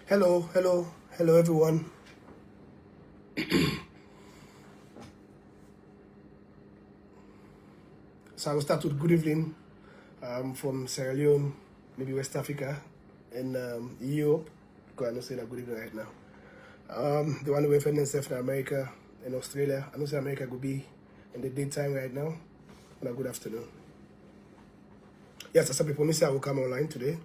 Hello, everyone. So I will start with good evening from Sierra Leone, maybe West Africa, and Europe, because I'm not saying a good evening right now. The one who went in America and Australia, I know say America could be in the daytime right now, and a good afternoon. Yes, as I promised I will come online today,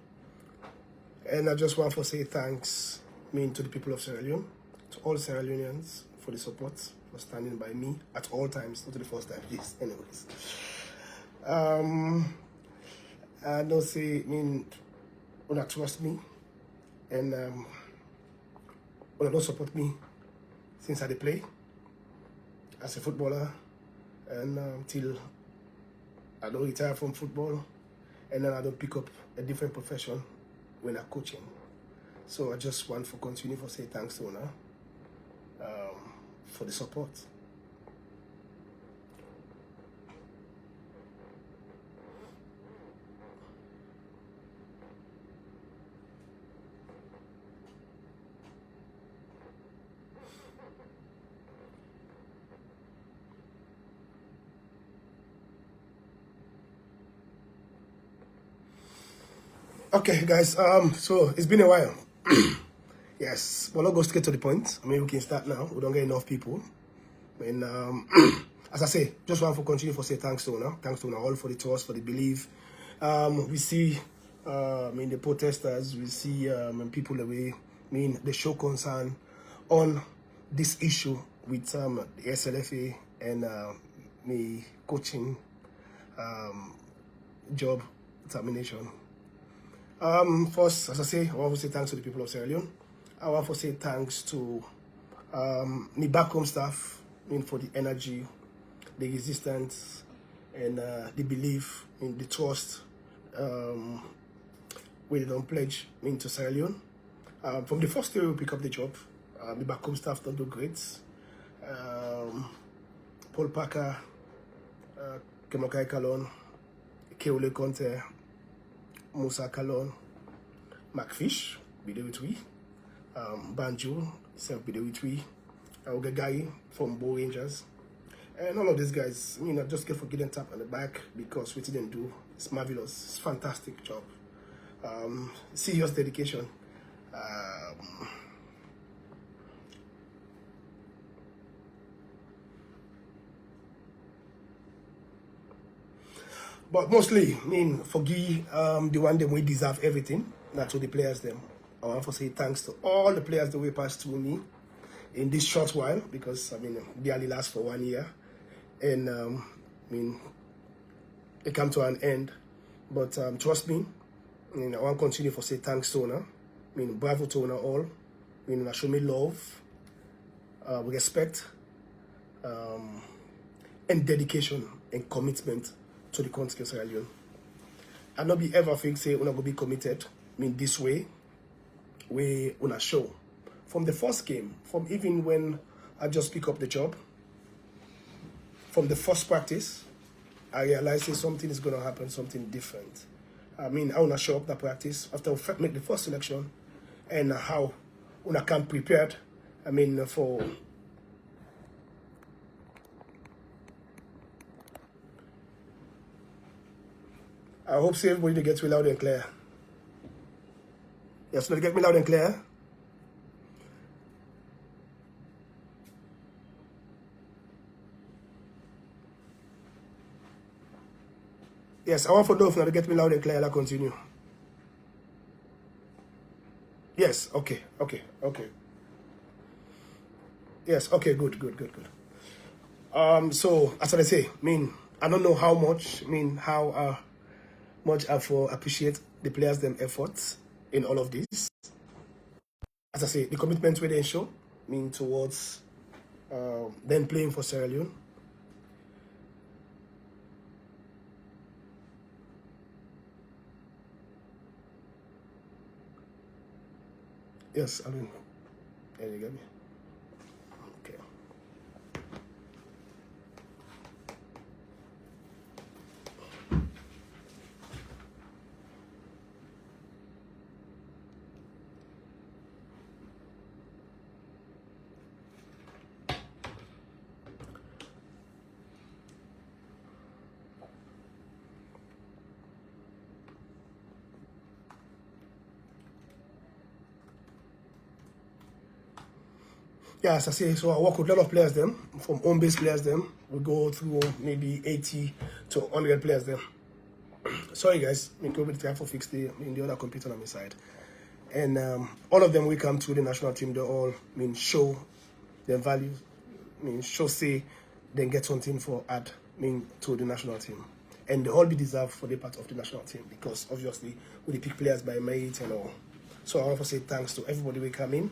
and I just want to say thanks, to the people of Sierra Leone, to all Sierra Leoneans for the support, for standing by me at all times, not the first time, yes, anyways. I don't say, when I trust me, and when I don't support me since I play as a footballer, and till I don't retire from football, and then I don't pick up a different profession when I'm coaching. So I just want to continue to say thanks to Ona for the support. Okay, guys, so it's been a while. Yes, well, I'll go straight to the point. We can start now. We don't get enough people. And as I say, just want to continue to say thanks to Ona. Thanks to Ona all for the trust, for the belief. We see, the protesters, we see people away, they show concern on this issue with the SLFA and me coaching job termination. First, as I say, I want to say thanks to the people of Sierra Leone. I want to say thanks to the back home staff, for the energy, the resistance, and the belief, the trust, we don't pledge to Sierra Leone. From the first day we pick up the job, the back home staff don't do great. Paul Parker, Mohamed Kallon, Keole Conte, Musa Kallon, McFish, be there with we. Banjo, self be there with we. Guy from Bow Rangers. And all of these guys, just get for getting tap on the back because we didn't do. It's marvelous. It's fantastic job. Serious dedication. But mostly, forgive the one them we deserve everything. Not to the players them. I want to say thanks to all the players that we passed through me in this short while, because they only last for 1 year, and it come to an end. But trust me, I want to continue to say thanks to Ona. Bravo to Ona all. Show me love, respect, and dedication and commitment to the country of Sierra Leone. I not be ever think say Una go be committed. This way Una show. From the first game, from even when I just pick up the job, from the first practice, I realized that something is gonna happen, something different. I wanna show up that practice after we make the first selection, and how Una come prepared. For I hope so everybody gets me loud and clear. Yes, so get me loud and clear. Yes, I want for those now to get me loud and clear. I'll continue. Yes, okay. Yes, okay, good. So as I say, I don't know how much, how much I appreciate the players' them efforts in all of this. As I say, the commitment where they show, towards them playing for Sierra Leone. Yes, there you get me. Okay. Yeah, as I say, so I work with a lot of players them, from home-based players them. We go through maybe 80 to 100 players them. Sorry guys, I mean, COVID time for fix the other computer on my side. And all of them we come to the national team, they all show their value, show say they get something for add to the national team. And they all be deserved for the part of the national team because obviously we pick players by merit and all. So I want to say thanks to everybody we come in.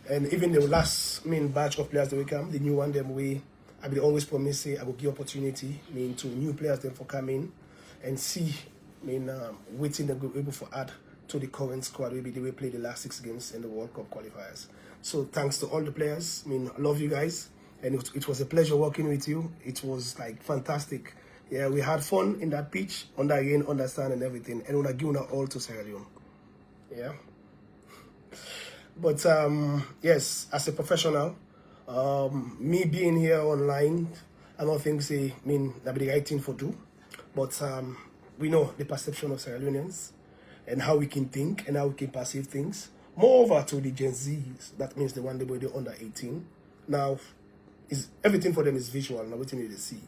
And even the last batch of players that we come, the new one them I will always promise say I will give opportunity to new players them for coming and see waiting they go able for add to the current squad maybe they will play the last 6 games in the World Cup qualifiers. So thanks to all the players. I love you guys, and it was a pleasure working with you. It was like fantastic. Yeah, we had fun in that pitch, understand and everything, and we're giving all to Sierra Leone. Yeah. But yes, as a professional, me being here online, I don't think that be the right thing for do. But we know the perception of Sierra Leoneans and how we can think and how we can perceive things. Moreover to the Gen Zs, that means the one they were under 18. Now, everything for them is visual, not what they see.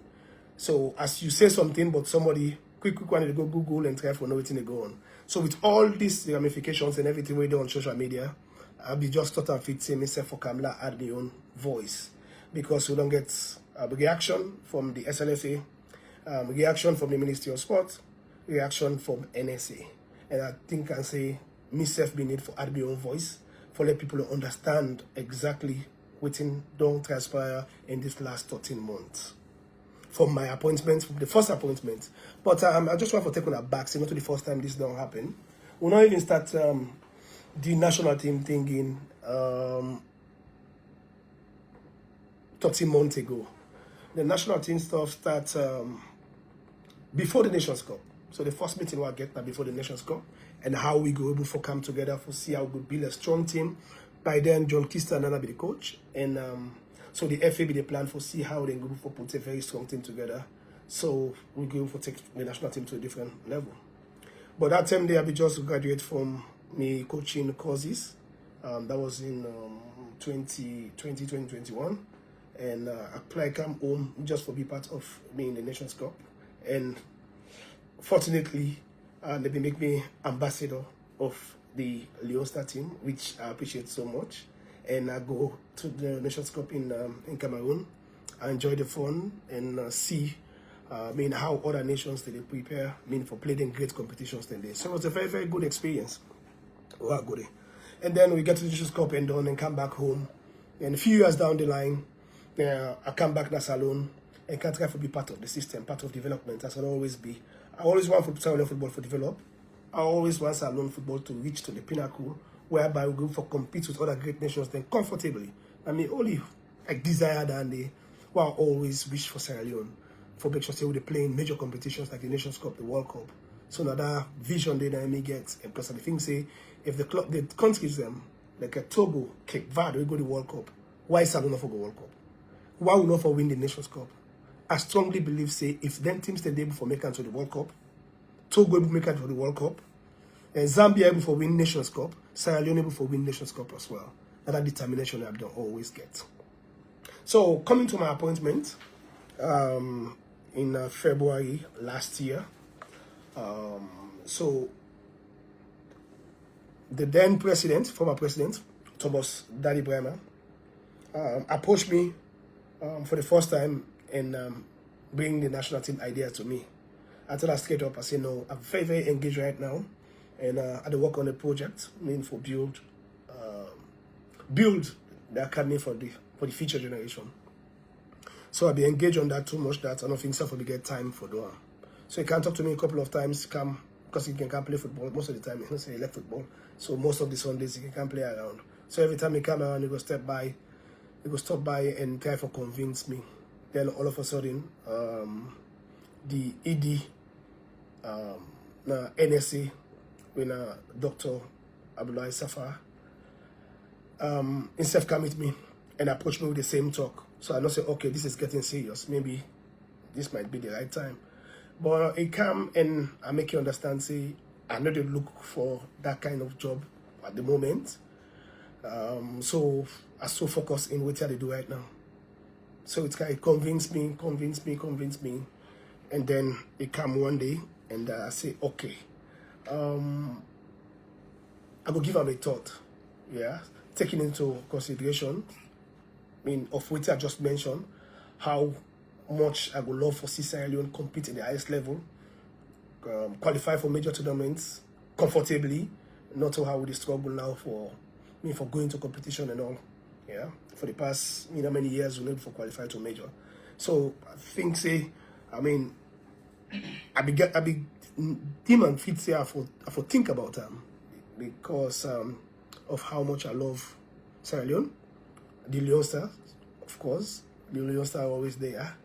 So as you say something, but somebody quick one to go Google and try for know what they go on. So with all these ramifications and everything we do on social media, I'll be just thought and fit say myself for Kamla add my own voice because we don't get a reaction from the SLFA, reaction from the Ministry of Sport, reaction from NSA. And I think I say myself be need for add my own voice for let people understand exactly what don't transpire in this last 13 months. From my appointment, from the first appointment. But I just want to take on a back, so not the first time this don't happen. We'll not even start the national team thinking 13 months ago. The national team stuff starts before the Nations Cup. So the first meeting we'll get now before the Nations Cup and how we go able to come together for see how we build a strong team. By then, John Kista and Nana be the coach. And so the FA be the plan for see how they go for put a very strong team together. So we go for take the national team to a different level. But that time they be just graduate from me coaching courses. That was in 2021. And I come home just for be part of me in the Nations Cup. And fortunately, they make me ambassador of the Leone Star team, which I appreciate so much. And I go to the Nations Cup in Cameroon. I enjoy the fun and see how other nations they prepare for playing great competitions than this. So it was a very, very good experience. Wow, goodie. And then we get to the Nations Cup and done and come back home. And a few years down the line, I come back to Salon and can try to be part of the system, part of development, as I'll always be. I always want Sierra Leone football to develop. I always want Sierra Leone football to reach to the pinnacle, whereby we go for compete with other great nations then comfortably. Only desire than they will always wish for Sierra Leone for make sure they play in major competitions like the Nations Cup, the World Cup. So now that vision they may get, and because I think say if the countries them like a Togo, Cape Verde we go to the World Cup, why Sierra Leone not for the World Cup? Why we not for win the Nations Cup? I strongly believe say if them teams they able for make it to the World Cup, Togo able make it for the World Cup, and Zambia able for win Nations Cup, Sierra Leone able for win Nations Cup as well. That determination I don't always get. So coming to my appointment in February last year, so the then president, former president, Thomas Daddy Bremer, approached me for the first time and bring the national team idea to me. I told her straight up, I said, no, I'm very, very engaged right now. And I had to work on a project, for build the academy for the future generation. So I'll be engaged on that too much that I don't think so will get time for doing. So he can talk to me a couple of times, come because he can't play football most of the time. He doesn't say he left football. So most of the Sundays he can't play around. So every time he come around, he go stop by and try to convince me. Then all of a sudden, the ED, NSA, when Dr. Abdullahi Safar, himself come with me and approach me with the same talk. So I know say, okay, this is getting serious. Maybe this might be the right time. But he come and I make you understand, say, I know they look for that kind of job at the moment. So I so focused in what they do right now. So it's kind of convinced me. And then it come one day and I say, okay, I will give them a thought. Yeah. Taking into consideration, of what I just mentioned, how much I would love for Sierra Leone compete in the highest level, qualify for major tournaments comfortably, not how we struggle now for going to competition and all. Yeah, for the past many years we need for qualify to major. So I think I be team and fit here for think about them because of how much I love Sierra Leone, the Leone Stars, of course. The Leone Stars are always there.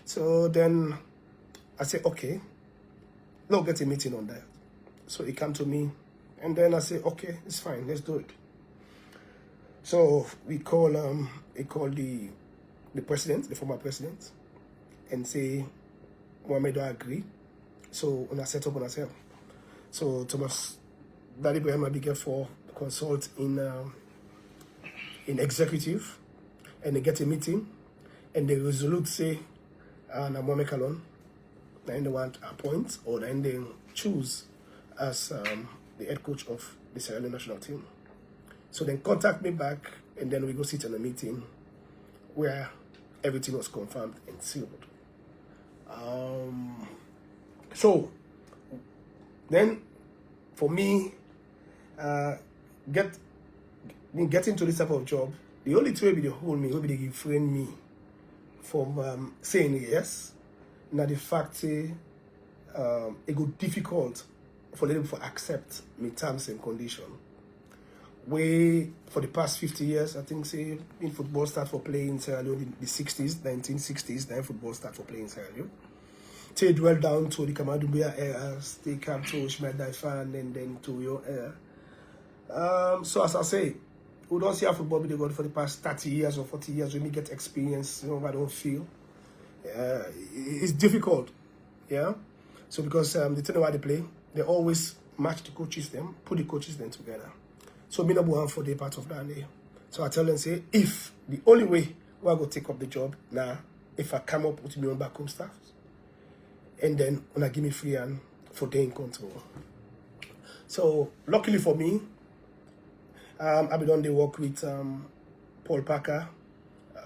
So then I say, okay, let's get a meeting on that. So he came to me, and then I say, okay, it's fine, let's do it. So we call the president, the former president, and say, Mohamed, do I agree? So when I set up on ourselves. So Thomas Daddy Brahim I began for consult in executive, and they get a meeting, and they resolute say, Mohamed Kallon, then they want to appoint or then they choose as the head coach of the Sierra Leone national team. So then contact me back, and then we go sit in a meeting where everything was confirmed and sealed. So then for me, getting to this type of job, the only way they hold me, they refrain me from saying yes. Now the fact it go difficult for them to accept my terms and condition. Way for the past 50 years, I think say in football start for playing in Sierra Leone in the 60s, 1960s, then football start for playing in Sierra Leone. They dwell down to the Kamadumbia eras, they come to Ishmael Daifan and then to your era. So as I say, we don't see how football be going for the past 30 years or 40 years when we get experience, I don't feel. It's difficult, yeah. So because they tell them why they play, they always match the coaches them, put the coaches them together. So me not one for the part of that day. So I tell them say, if the only way I go take up the job now, if I come up with my own backroom staff, and then when I give me free hand for day in control. So luckily for me, I've been done the work with Paul Parker,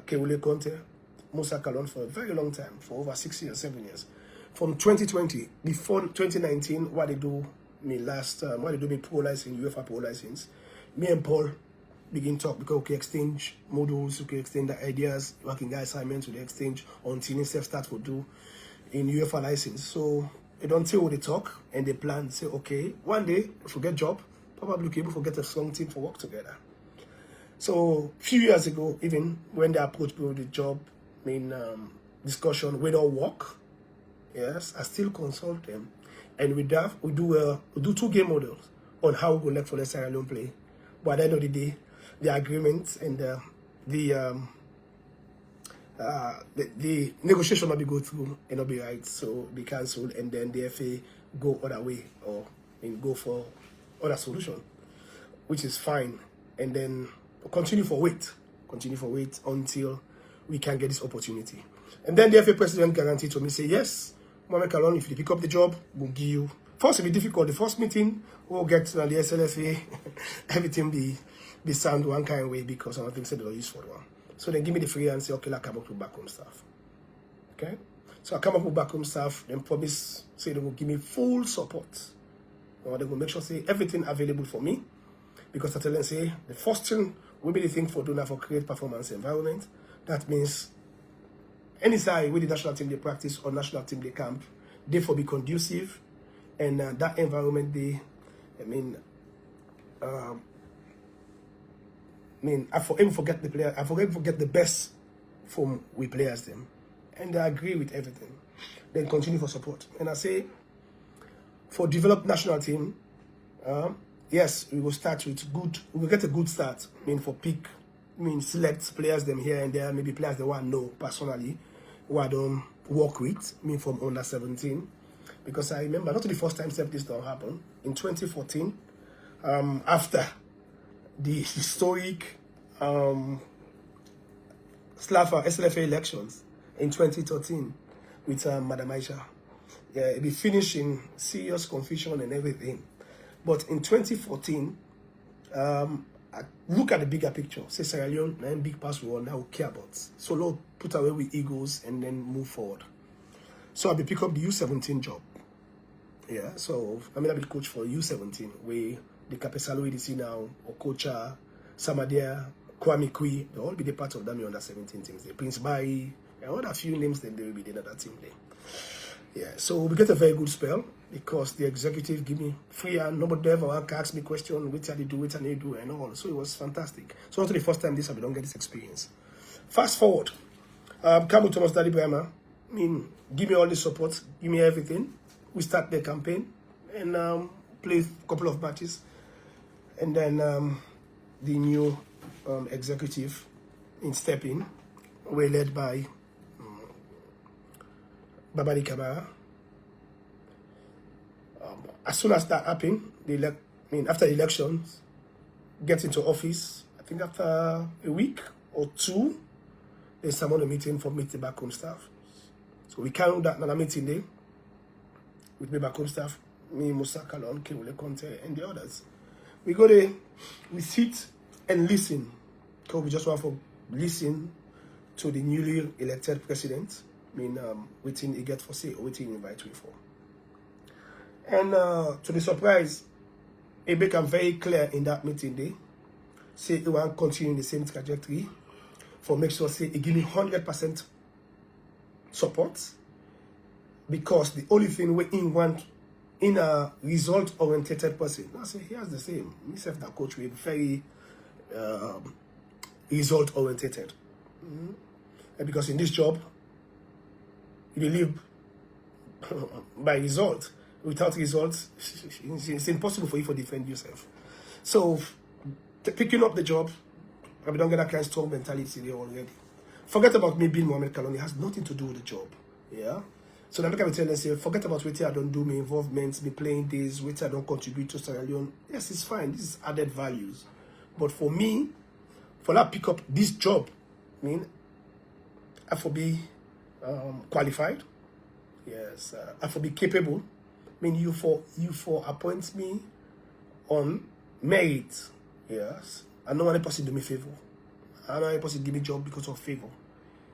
Kewule Conte, Mohamed Kallon for a very long time, for over 6 years, 7 years. From 2020, before 2019, what they do me pro license, UEFA pro license, me and Paul begin talk because we can exchange models, we can exchange the ideas, working guy assignments with the exchange until instead start to do in UEFA license. So they don't say what they talk and they plan, say, okay, one day if we get job, probably we can get a strong team for work together. So a few years ago, even when they approached me with the job, discussion, we don't work. Yes, I still consult them, and we do 2 game models on how we go let for the Sierra Leone play. But at the end of the day, the agreement and the negotiation might be go through and not be right, so be cancelled, and then the FA go other way or go for other solution, which is fine, and then continue for wait until we can get this opportunity. And then the FA president guaranteed to me, say, yes, Mohamed Kallon, if you pick up the job, we'll give you. First, it'll be difficult. The first meeting, we'll get to the SLFA, everything be sound one kind of way because I don't think they'll use for one. So they give me the free and say, okay, I'll come up with backroom staff. Okay? So I come up with backroom staff, then promise, say they will give me full support. Or they will make sure, say, everything available for me. Because I tell them, say, the first thing will be the thing for doing for create performance environment. That means any side with the national team they practice or national team they camp, they for be conducive, and that environment I forget the player. I forget the best from we players them, and I agree with everything. Then continue for support, and I say for developed national team, yes, we will start with good. We will get a good start. For pick, select players them here and there. Maybe players they want to know personally, who I don't work with. From under 17, because I remember not the first time this don't happen in 2014. After the historic SLFA elections in 2013 with Madam Aisha. Yeah, it be finishing serious confusion and everything. But in 2014, I look at the bigger picture. Say Sierra Leone, and big pass we will now care about. So Lord, put away with egos and then move forward. So I'll be pick up the U17 job. Yeah, so I be coach for U17, where the Capesalo we see now, Okocha, Samadia, Kwame Kui, they'll all be the part of them under 17 teams. The Prince Bai, and all a few names, then they will be the other team there. Yeah, so we get a very good spell because the executive give me free and nobody ever ask me question, which are they do, which are they do, and all. So it was fantastic. So also the first time I don't get this experience. Fast forward, come with Thomas Daddy Brahma. Give me all the support, give me everything. We start the campaign and play a couple of matches, and then the new executive in step in, were led by Babadi Kabara. As soon as that happened, after the elections, get into office, I think after a week or two, they summoned a meeting for meet the backroom staff. So we carried that another meeting there with the backroom staff, me, Mohamed Kallon, Kewule Conte, and the others. We go there, we sit and listen, because we just want to listen to the newly elected president. Waiting he get for say, waiting invite we for. And to the surprise, he became very clear in that meeting day. Say he want to continue the same trajectory for make sure say he give me 100% support, because the only thing we want in a result-oriented person. I say here's the same. Myself that coach we very result-oriented. And because in this job, you live by result. Without results, it's impossible for you to defend yourself. So, picking up the job, I don't get that kind of strong mentality there already. Forget about me being Mohamed Kallon. It has nothing to do with the job. Yeah? So, then I can tell them, say, forget about what I don't do, my involvement, me playing this, what I don't contribute to Sierra Leone. Yes, it's fine. This is added values. But for me, for that pick up this job, I have to be qualified. Yes, I have to be capable. You for appoint me on merit. Yes, I know any person do me favor. I know any person give me job because of favor.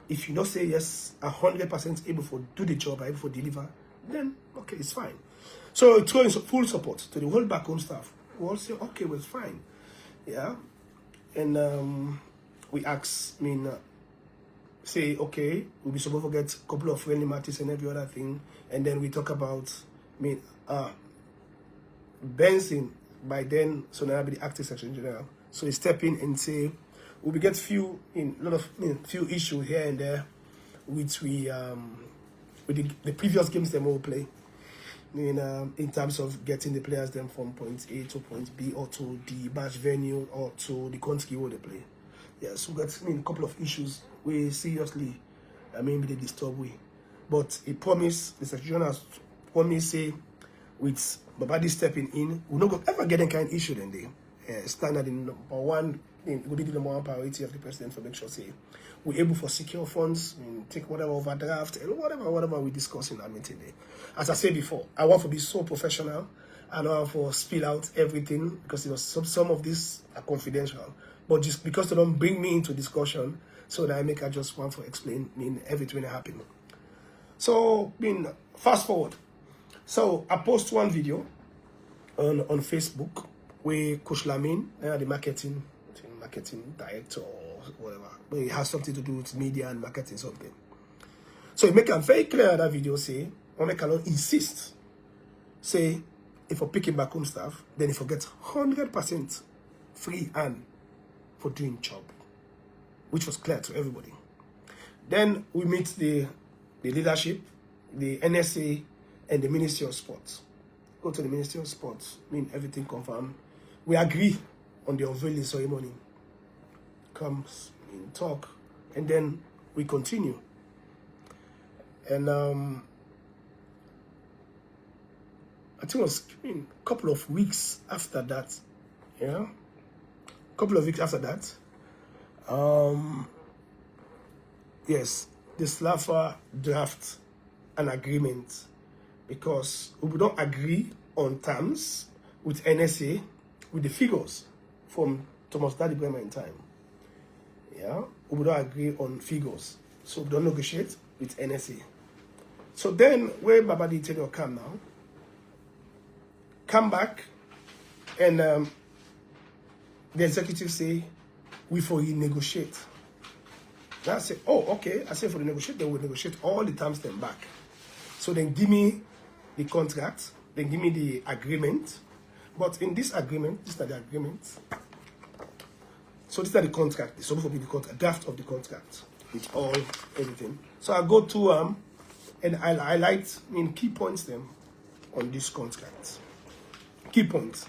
If you don't say yes, 100% able for do the job, able for deliver, then okay, it's fine. So it's going full support to the whole back home staff. We all say okay, well, it's fine. Yeah, and we ask, say, okay, we'll be supposed to get a couple of friendly matches and every other thing. And then we talk about, Benson, by then, so now I'll be the acting section general. So he step in and say, we'll get few issues here and there, which we, with the previous games them will play. In terms of getting the players them from point A to point B, or to the match venue, or to the country where they play. Yeah, so we got a couple of issues we seriously, they disturb we. But he promised, the Secretary has promised, say, with Babadi stepping in, we're not going to ever get any kind of issue then they standard in number one, it will be the number one priority of the president for make sure, say, we're able for secure funds, take whatever overdraft, and whatever we discuss in that meeting there. As I said before, I want to be so professional. I don't want to spill out everything, because some of this are confidential. But just because they don't bring me into discussion, so that I just want to explain everything that happened. So, fast forward. So, I post one video on Facebook where Coach Lamin, the marketing director or whatever, but it has something to do with media and marketing something. So, he make it very clear that video, say, Mohamed Kallon insists, say, if we're picking back home staff, then if we get 100% free hand for doing job, which was clear to everybody. Then we meet the leadership, the NSA, and the Ministry of Sports. Go to the Ministry of Sports, everything confirmed. We agree on the unveiling ceremony. Comes, talk, and then we continue. And I think it was a couple of weeks after that, yeah, couple of weeks after that, yes, the SLAFA draft an agreement because we don't agree on terms with NSA, with the figures from Thomas Daddy Bremer in time. Yeah, we don't agree on figures, so we don't negotiate with NSA. So then, where Babadi Taylor come now, come back, and the executive say, we for you negotiate. Now I say, oh, okay. I say for the negotiate, they will negotiate all the terms then back. So then give me the contract, then give me the agreement. But in this agreement, this is the agreement. So this is the contract. This is supposed to be the contract, draft of the contract with all everything. So I go to and I highlight key points them on this contract. Key points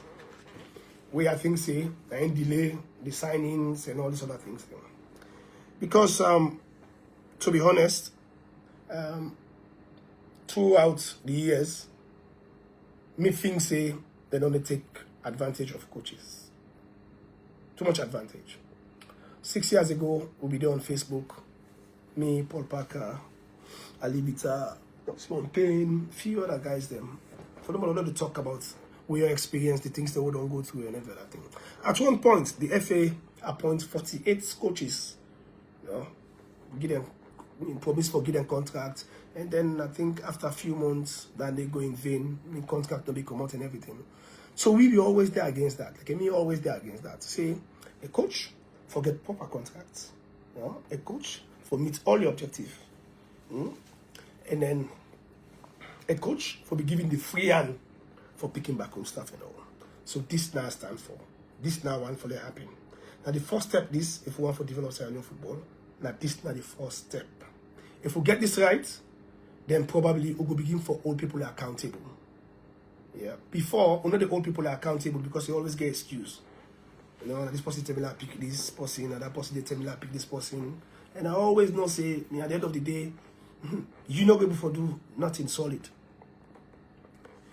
where I think say I ain't delay the signings and all these other things. Because to be honest, throughout the years, me think say they don't take advantage of coaches. Too much advantage. 6 years ago, we'll be there on Facebook. Me, Paul Parker, Ali Bita, Simon Payne, few other guys them. For them, I want to talk about your experience, the things that we don't go through and every other thing. At one point, the FA appoints 48 coaches. You know, give them promise for give them contract, and then I think after a few months, then they go in vain. Contract to be come out and everything. So we be always there against that. Like me, always there against that. Say a coach forget proper contracts. You know, a coach for meet all your objectives, and then a coach for be given the free hand for picking back home stuff and all. So this now stands for this now one for the happen. Now the first step this if we want to develop Sierra Leone football. Now this now the first step. If we get this right, then probably we will begin for old people are accountable. Yeah. Before, the old people are accountable because they always get excuse. You know, this person tell me I pick this person, and that person they tell me I pick this person. And I always know say, at the end of the day, you not able to do nothing solid.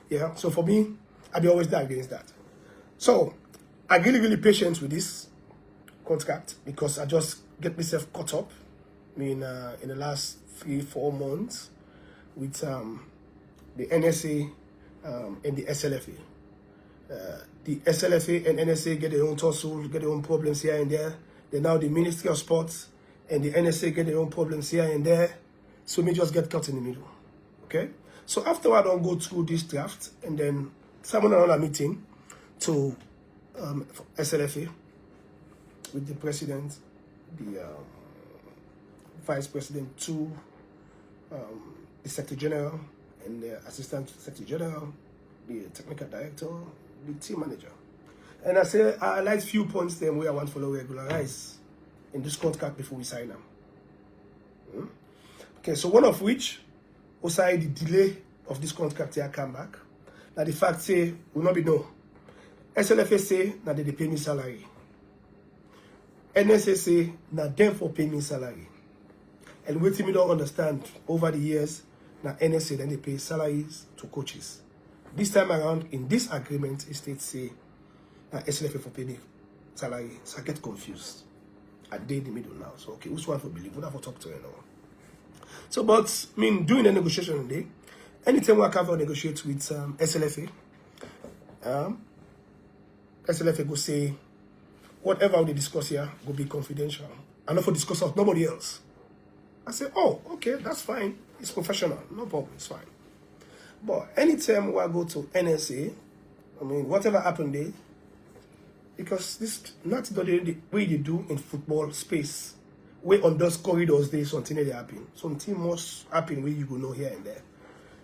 Yeah. So for me, I be always there against that. So I really patient with this contract because I just get myself caught up. In the last 3-4 months with the NSA and the SLFA. The SLFA and NSA get their own tussle, get their own problems here and there. Then now the Ministry of Sports and the NSA get their own problems here and there. So me just get caught in the middle. Okay? So after I don't go through this draft and then someone on a meeting to SLFA with the president, the vice president, to the secretary general and the assistant secretary general, the technical director, the team manager. And I say I like few points them where I want to follow regularize in this contract before we sign them. Okay, so one of which aside the delay of this contract here come back. Now the fact say will not be no. SLFA say now they pay me salary. NSA say now them for pay me salary. And what we don't understand over the years, now NSA then they pay salaries to coaches. This time around, in this agreement, it states say SLFA for pay me salary. So I get confused. I did in the middle now. So okay, which one for believe? What have to talk to you now? So, but doing the negotiation today, anytime I can negotiate with SLFA, SLFA go say whatever we discuss here will be confidential. And not for discuss with nobody else. I say, oh, okay, that's fine. It's professional. No problem. It's fine. But anytime I go to NSA, whatever happened there, because this not the way they do in football space, where on those corridors there's something that happen. Something must happen where you go know here and there.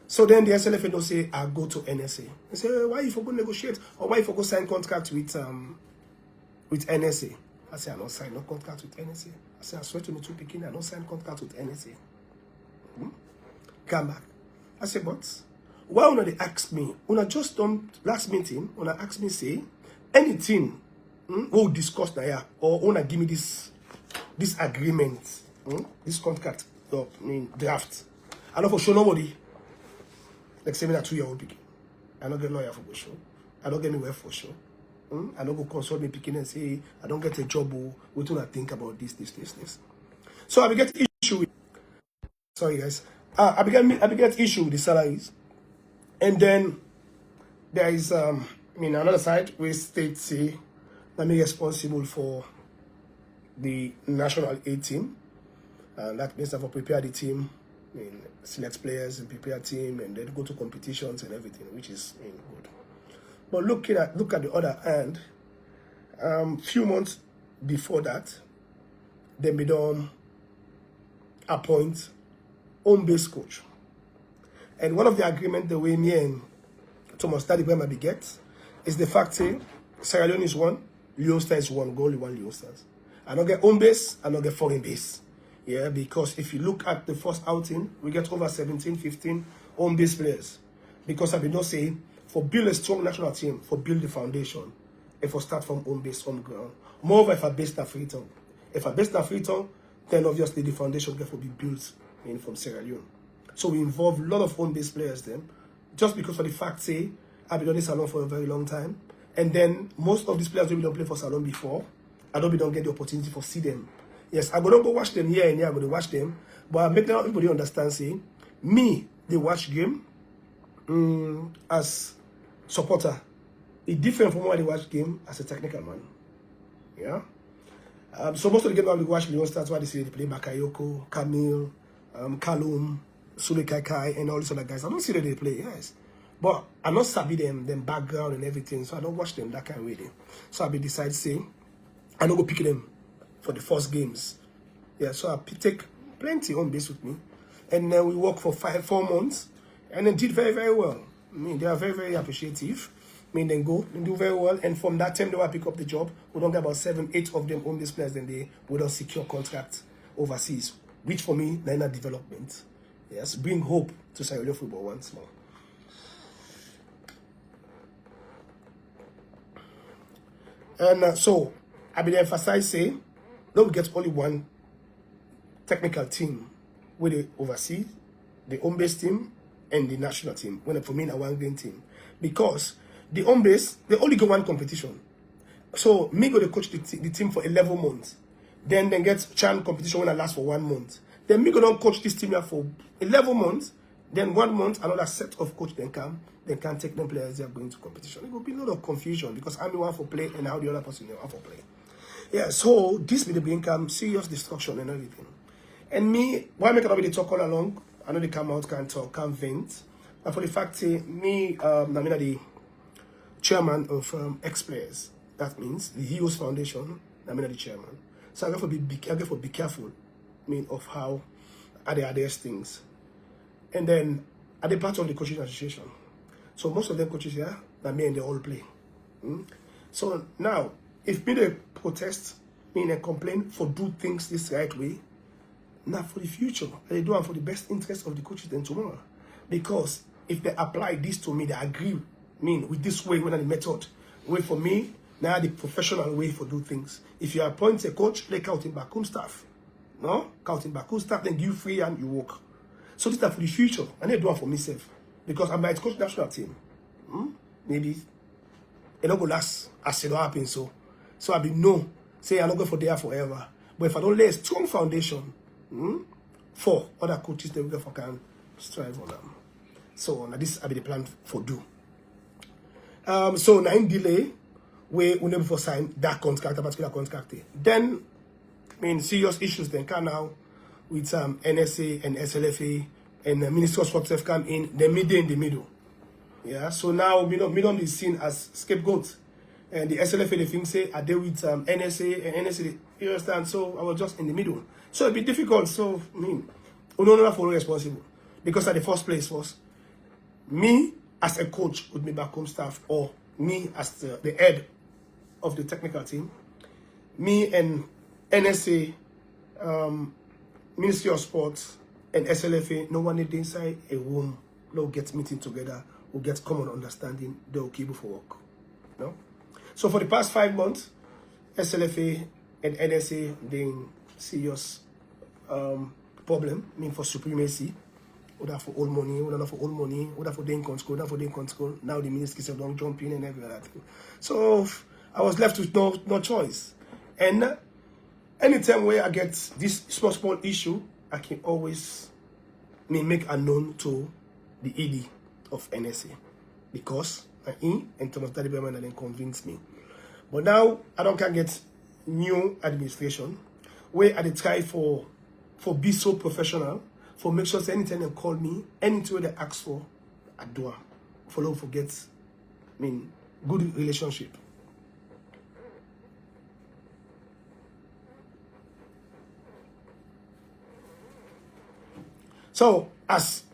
So then the SLFA don't say, I'll go to NSA. They say, why you for go negotiate? Or why you for go sign contract with NSA? I say, I don't sign no contract with NSA. I say, I swear to me to Pekin, I don't sign contract with NSA. Come back. I say, but why una they ask me? Una just done last meeting, una ask me say, anything we'll discuss now here, or una give me this agreement, this contract, draft. I don't for sure nobody. Like say me that 2-year-old Pekin. I don't get lawyer for go show. I don't get anywhere for sure. I don't go consult me picking and say, I don't get a job, or what do I think about this. So I get issue with, sorry guys, I get issue with the salaries. And then there is, another side where states say, that me responsible for the national A team. And that means that I prepare the team, select players and prepare team, and then go to competitions and everything, which is good. But look at the other hand. Few months before that, they made appoint home-based coach. And one of the agreement the way me and Thomas Tadibrema get is the fact that Sierra Leone is one, Leone Star is one, only one Leone Stars. I don't get home base, I don't get foreign base. Yeah, because if you look at the first outing, we get over 17, 15 home base players. Because I will not say, for build a strong national team, for build the foundation, if we start from home base, home ground. Moreover, if I base that Freetown. If I base that Freetown, then obviously the foundation will be built from Sierra Leone. So we involve a lot of home base players then, just because of the fact, say, I've been on this salon for a very long time. And then most of these players who don't play for salon before, I don't get the opportunity to see them. Yes, I don't go watch them here and here, I'm going to watch them. But I make everybody understand, say, me, they watch game as supporter. It's different from when they watch game as a technical man. Yeah? So most of the games I watch, Leone Stars, why they say they play Bakayoko, Camille, Kallon, Sule Kai, and all these other guys. I don't see that they play, yes. But I not sabi them background and everything, so I don't watch them that kind of way. So I be decide say, I don't go pick them for the first games. Yeah, so I take plenty on base with me. And then we work for 4 months, and they did very, very well. They are very, very appreciative. They do very well, and from that time they will pick up the job. We don't get about 7, 8 of them on base players, then they would secure contracts overseas, which for me, they're not development. Yes, bring hope to Sierra Leone football once more. And so, I will emphasize, say, don't get only one technical team where they oversee the home-based team and the national team, when for me, a one-game team. Because the home-base, they only go one competition. So, me go to coach the team for 11 months. Then get Chan competition when I last for 1 month. Then me go down coach this team here for 11 months. Then 1 month, another set of coach then come. They can't take them players they are going to competition. It will be a lot of confusion because I'm the one for play and how the other person the one for play. Yeah, so this will become serious destruction and everything. And me, why make a talk all along? I know they come out, can't talk, can't vent. But for the fact that me, I'm the chairman of ex-players. That means the Heroes Foundation, I'm the chairman. So I got to be careful, of how they address things. And then, are they part of the coaching association? So most of them coaches here, that me and they all play. So now, if me they protest, me and complain for do things this right way, now for the future, they do it for the best interest of the coaches then tomorrow. Because if they apply this to me, they agree with this way, when the method, way for me, now the professional way for do things. If you appoint a coach, play counting backroom staff. No? Counting backroom staff, then give free and you work. So this is for the future, and they do it for myself. Because I might coach national team. Maybe it don't go last as it don't happen so. So I be no, say I'm not going for there forever. But if I don't lay a strong foundation for other coaches, they will can strive on them. So now this will be the plan for do. So now in delay, we never for sign that contract, a particular contract. Then serious issues then can now with NSA and SLFA and the Ministry of Sports have come in the middle. Yeah, so now we don't be seen as scapegoats. And the SLFA they think say are they with NSA and NSA, you understand? So I was just in the middle. So it'd be difficult. So we don't know for responsible. Because at the first place was me as a coach with me back home staff, or me as the head of the technical team, me and NSA, Ministry of Sports and SLFA, no one need inside a room, no get meeting together, will get common understanding, they will keep for work. No? So for the past 5 months, SLFA and NSA being serious problem, for supremacy, whether for old money, whether for old money, whether for doing control, whether for doing control. Now the ministry don't jump in and everything. So I was left with no choice. And anytime where I get this small issue, I can always make a known to the ED of NSA, because and Thomas Daddy Berman then convinced me. But now I don't can get new administration where I try for be so professional, for make sure that anytime they call me, anything they ask for, I do. Follow forget, good relationship. So as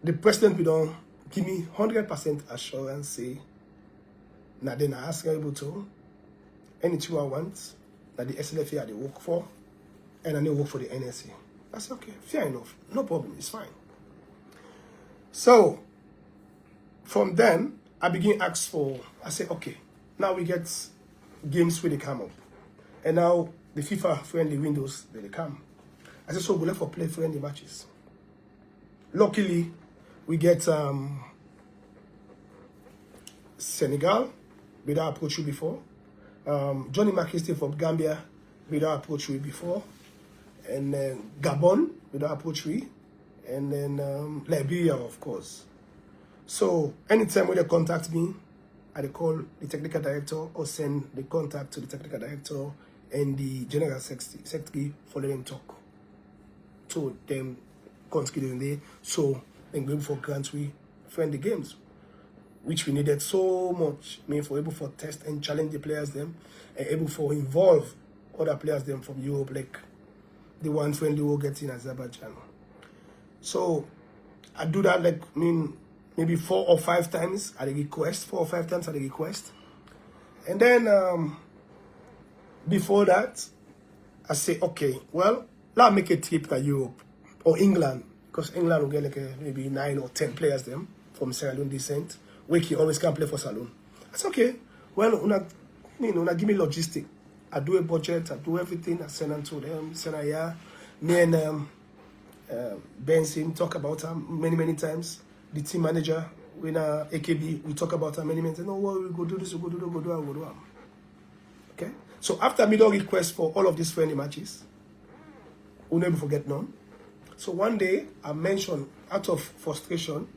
the president will don't give me 100% assurance, say, now then I ask able to anything I want that the SLFA they work for, and I need work for the NSA. I said, okay, fair enough, no problem, it's fine. So from then I begin ask for. I say, okay, now we get games where they come up, and now the FIFA friendly windows they come. I said, so we'll let for play friendly matches. Luckily, we get Senegal, without approach you before. Johnny McKinsey from Gambia, without approach you before. And then Gabon, without approach you. And then Liberia, of course. So anytime when they contact me, I call the technical director or send the contact to the technical director and the general secretary for them talk to them. So then going for grants, we friendly games, which we needed so much. For able for test and challenge the players them, and able for involve other players them from Europe, like the one friendly will get in Azerbaijan. So I do that like maybe 4 or 5 times at a request, 4 or 5 times at a request, and then before that I say, okay, well, let's make a trip to Europe or England, because England will get like maybe 9 or 10 players them from Sierra Leone descent. Wakey always can play for Saloon. I said, okay, well, una give me logistic. I do a budget, I do everything, I send them to them, send a year. Me and Benson talk about her many times. The team manager, when AKB, we talk about her many times. No, well, we go do this, we go do that, we go do that. Okay? So after middle request for all of these friendly matches, we'll never forget none. So one day, I mentioned, out of frustration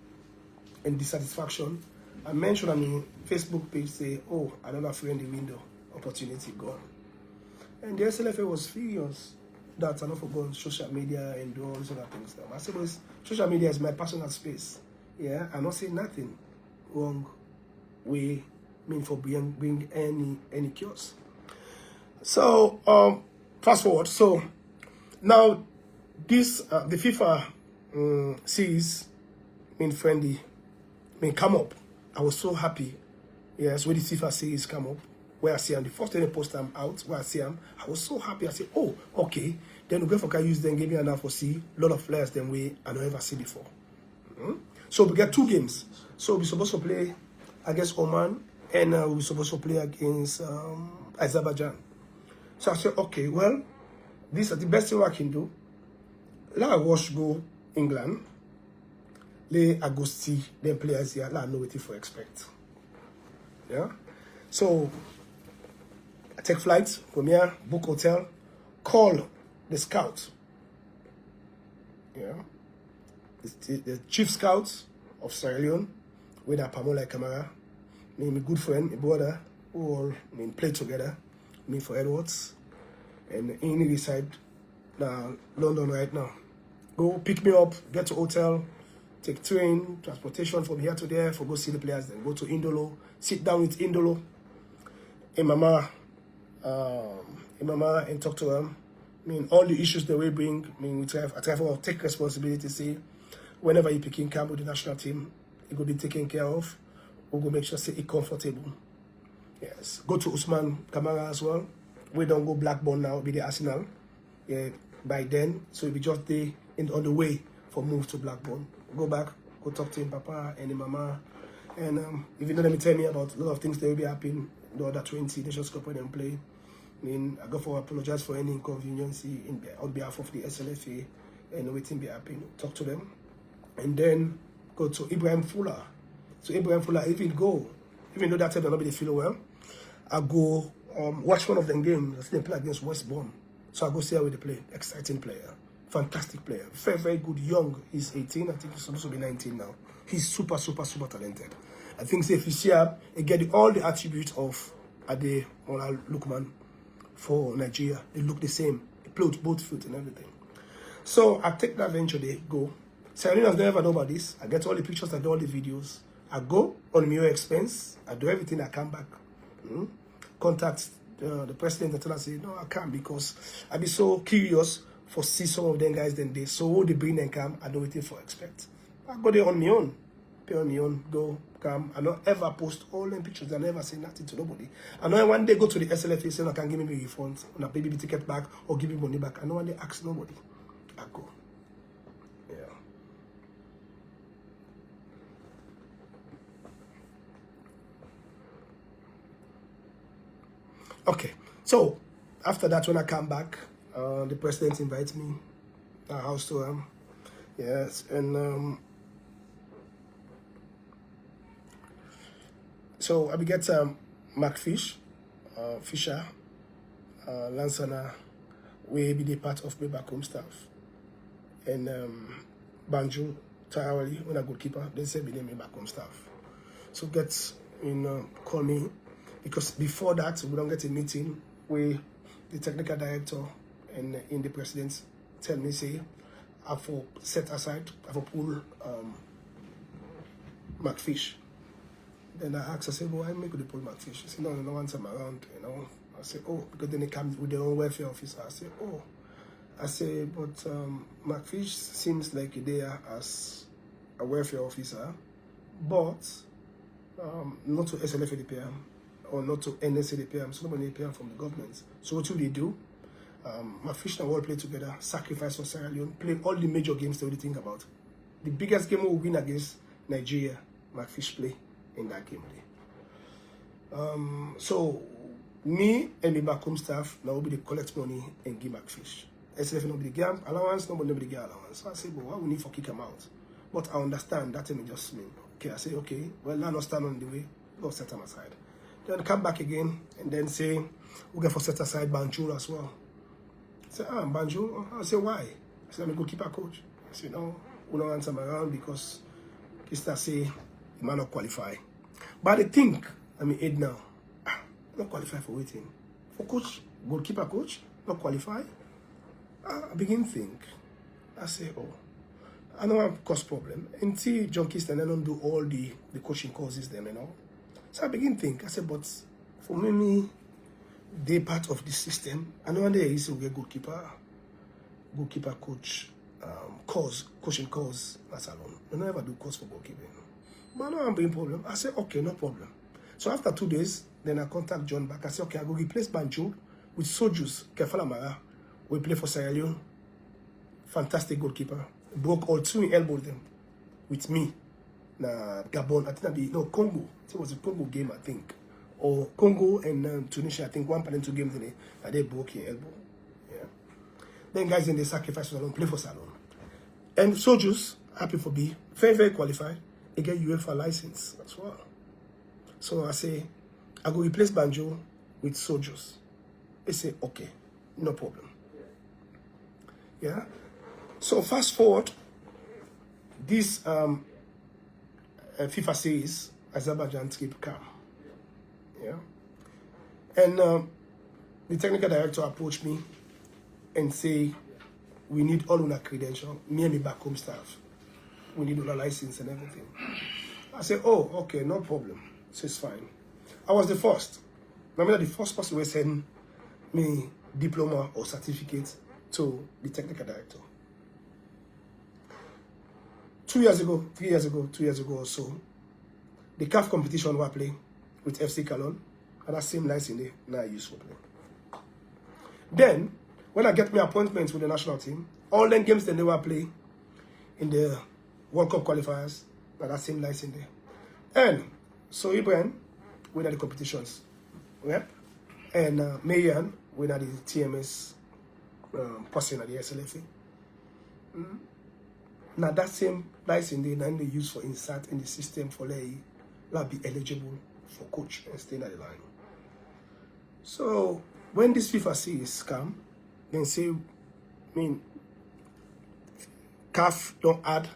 and dissatisfaction, I mentioned on the Facebook page, say, oh, another friendly window, opportunity gone. And the SLFA was furious that I'm not for going social media and do all these other things. I said, well, social media is my personal space. Yeah, I'm not saying nothing wrong way, for bring any cures. So, fast forward. So, now, this the FIFA series friendly come up. I was so happy. Yes, when the FIFA series come up, where I see them, the first day they post them out, where I see them, I was so happy. I said, oh, okay. Then we go for use them, give me enough for see a lot of players them way I never see before. So we get 2 games. So we're supposed to play against Oman, and we're supposed to play against Azerbaijan. So I said, okay, well, this is the best thing I can do. Let I watch go England. Let I go see them players here. Let I know what to expect. Yeah. So I take flights from here, book hotel, call the scout. Yeah. The chief scouts of Sierra Leone, with a Pamola Camara, my good friend, my brother, who all play together, me for Edwards, and he decide London right now. Go pick me up, get to hotel, take train, transportation from here to there for go see the players, then go to Indolo, sit down with Indolo, and Mama, and talk to them. All the issues they will bring, I try to take responsibility, say, whenever you pick in camp with the national team, it will be taken care of. We'll go make sure say it's comfortable. Yes. Go to Usman Kamara as well. We don't go Blackburn now, be the Arsenal. Yeah, by then. So it'll be just there on the way for move to Blackburn. Go back, go talk to him, Papa and him Mama. And if you know them tell me about a lot of things that will be happening, the other 20 Nations Cup when they play. I go for apologize for any inconvenience on behalf of the SLFA and waiting be happy. Talk to them. And then go to Ibrahim Fuller. So Ibrahim Fuller, even though that time nobody feel well, I go watch one of them games. I think they play against West Brom. So I go see how they play. Exciting player. Fantastic player. Very, very good. Young. He's 18. I think he's supposed to be 19 now. He's super, super, super talented. I think say, if you see him, he get all the attributes of Ade Mola Lukman for Nigeria. They look the same. He plays both foot and everything. So I take that venture, they go. Sierra Leone has never known about this. I get all the pictures, I do all the videos. I go on my own expense. I do everything, I come back. Contact the president and tell her, say, no, I can't because I be so curious for see some of them guys then they so they bring them come, I don't waiting for expect. I go there on my own. Pay on my own, go, come. I don't ever post all them pictures. I never say nothing to nobody. I know one day go to the SLFA say, I can give me my refund, on a baby ticket back, or give me money back. I know one day ask nobody. I go. Yeah. Okay. So after that, when I come back, the president invites me to our house to him. Yes, and so I get Mark Fisher, Lansana, will be the part of my back home staff. And Banjo, Tayawali, when I goalkeeper, they say be name my back home staff. So get call me because before that we don't get a meeting where the technical director and in the president tell me say I have to set aside, I have to pull McFish. Then I asked, I said, well, why make the pull McFish? He said, no, no one's around, you know. I said, oh, because then they come with their own welfare officer. I said, oh. I said, but McFish seems like there as a welfare officer, but not to SLFA DPM or not to NSA DPM, so nobody DPM from the government. So what do they do? McFish and I all play together, sacrifice for Sierra Leone, play all the major games that we think about. The biggest game we win against Nigeria, McFish play in that game. So me and the back home staff now will be the collect money and give McFish. SLF nobody get allowance, nobody get allowance. So I say, well, why we need for kick him out? But I understand that thing just mean. Okay, I say, okay, well, now not stand on the way, go set him aside. Then come back again and then say, we get for set aside Banjul as well. I say, Banjul? I say, why? I say, I'm a goalkeeper coach. I say, no, we don't answer him around because Kista say, he might not qualify. But I think, I'm in now, not qualify for waiting. For coach, goalkeeper coach, not qualify. I begin to think. I say, oh, I know I've caused problem. And see, John Kistan, I don't do all the coaching courses them, you know. So I begin to think. I said, but for me, they part of the system. I know one day I will get goalkeeper coach, coaching course, that's alone. I don't ever do course for goalkeeping. But I know I'm being problem. I said, okay, no problem. So after 2 days, then I contact John back. I said, okay, I go replace Banjo with Sojus, Kefala Mara. We play for Sierra Leone. Fantastic goalkeeper. Broke all two elbows them with me. Na Gabon, I think Congo. It was a Congo game, I think. Or Congo and Tunisia, I think 1 penalty game today. And they broke your elbow. Yeah. Then guys in the sacrifice Salon play for Salon. And Sojus, happy for B, very, very qualified. They get UEFA license as well. So I say, I go replace Banjo with Sojus. They say, okay, no problem. Yeah. So fast forward, this FIFA series, Azerbaijan keep calm. Yeah. And the technical director approached me and say, we need all our credentials, me and the back home staff. We need all our license and everything. I said, oh, okay, no problem. So it's fine. I was the first. Remember the first person who sent me diploma or certificate to the technical director. 2 years ago, 3 years ago, 2 years ago or so, the CAF competition were playing with FC Kallon, and that same license there, now I use for play. Then, when I get my appointment with the national team, all them games that they were playing in the World Cup qualifiers, now that same license there. And so Ibrahim, we had the competitions. Yep. And Mayan, we had the TMS person at the SLFA. Now that same license they use for insert in the system for like be eligible for coach and stay at the line. So when this FIFA sees scam, then say, CAF don't add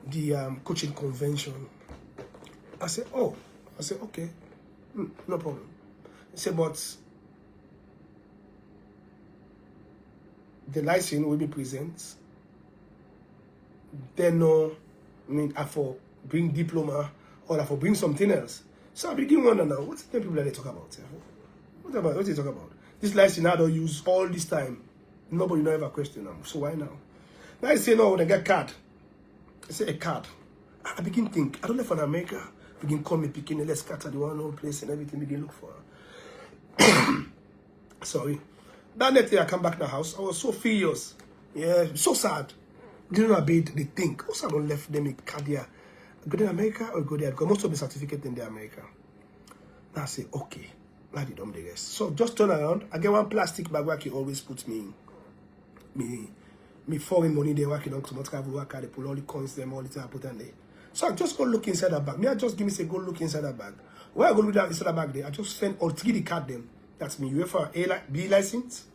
the coaching convention. I say, oh, okay, no problem. I say, but the license will be present. Then no, I for bring diploma or I for bring something else. So I begin wonder now, what's the people that they talk about? What they talk about? This license I don't use all this time. Nobody never question them. So why now? Now I say no, when I get card. I say a card. I begin think. I don't know if in America begin call me picking let's scatter the one old place and everything begin look for her. Sorry. That next day I come back to the house. I was so furious. Yeah, so sad. Didn't know about the think. Also I don't left them in Cadia. Go to America or go there because most of the certificate in the America. Now I say, okay. Now they don't the rest. So just turn around. I get one plastic bag where I can always put me foreign money there working on to travel work. They pull all the coins them all the time I put on there. So I just go look inside that bag. Me I just give me say go look inside that bag. Where I go look inside that bag there, I just send all three the card them. That's me UEFA B license,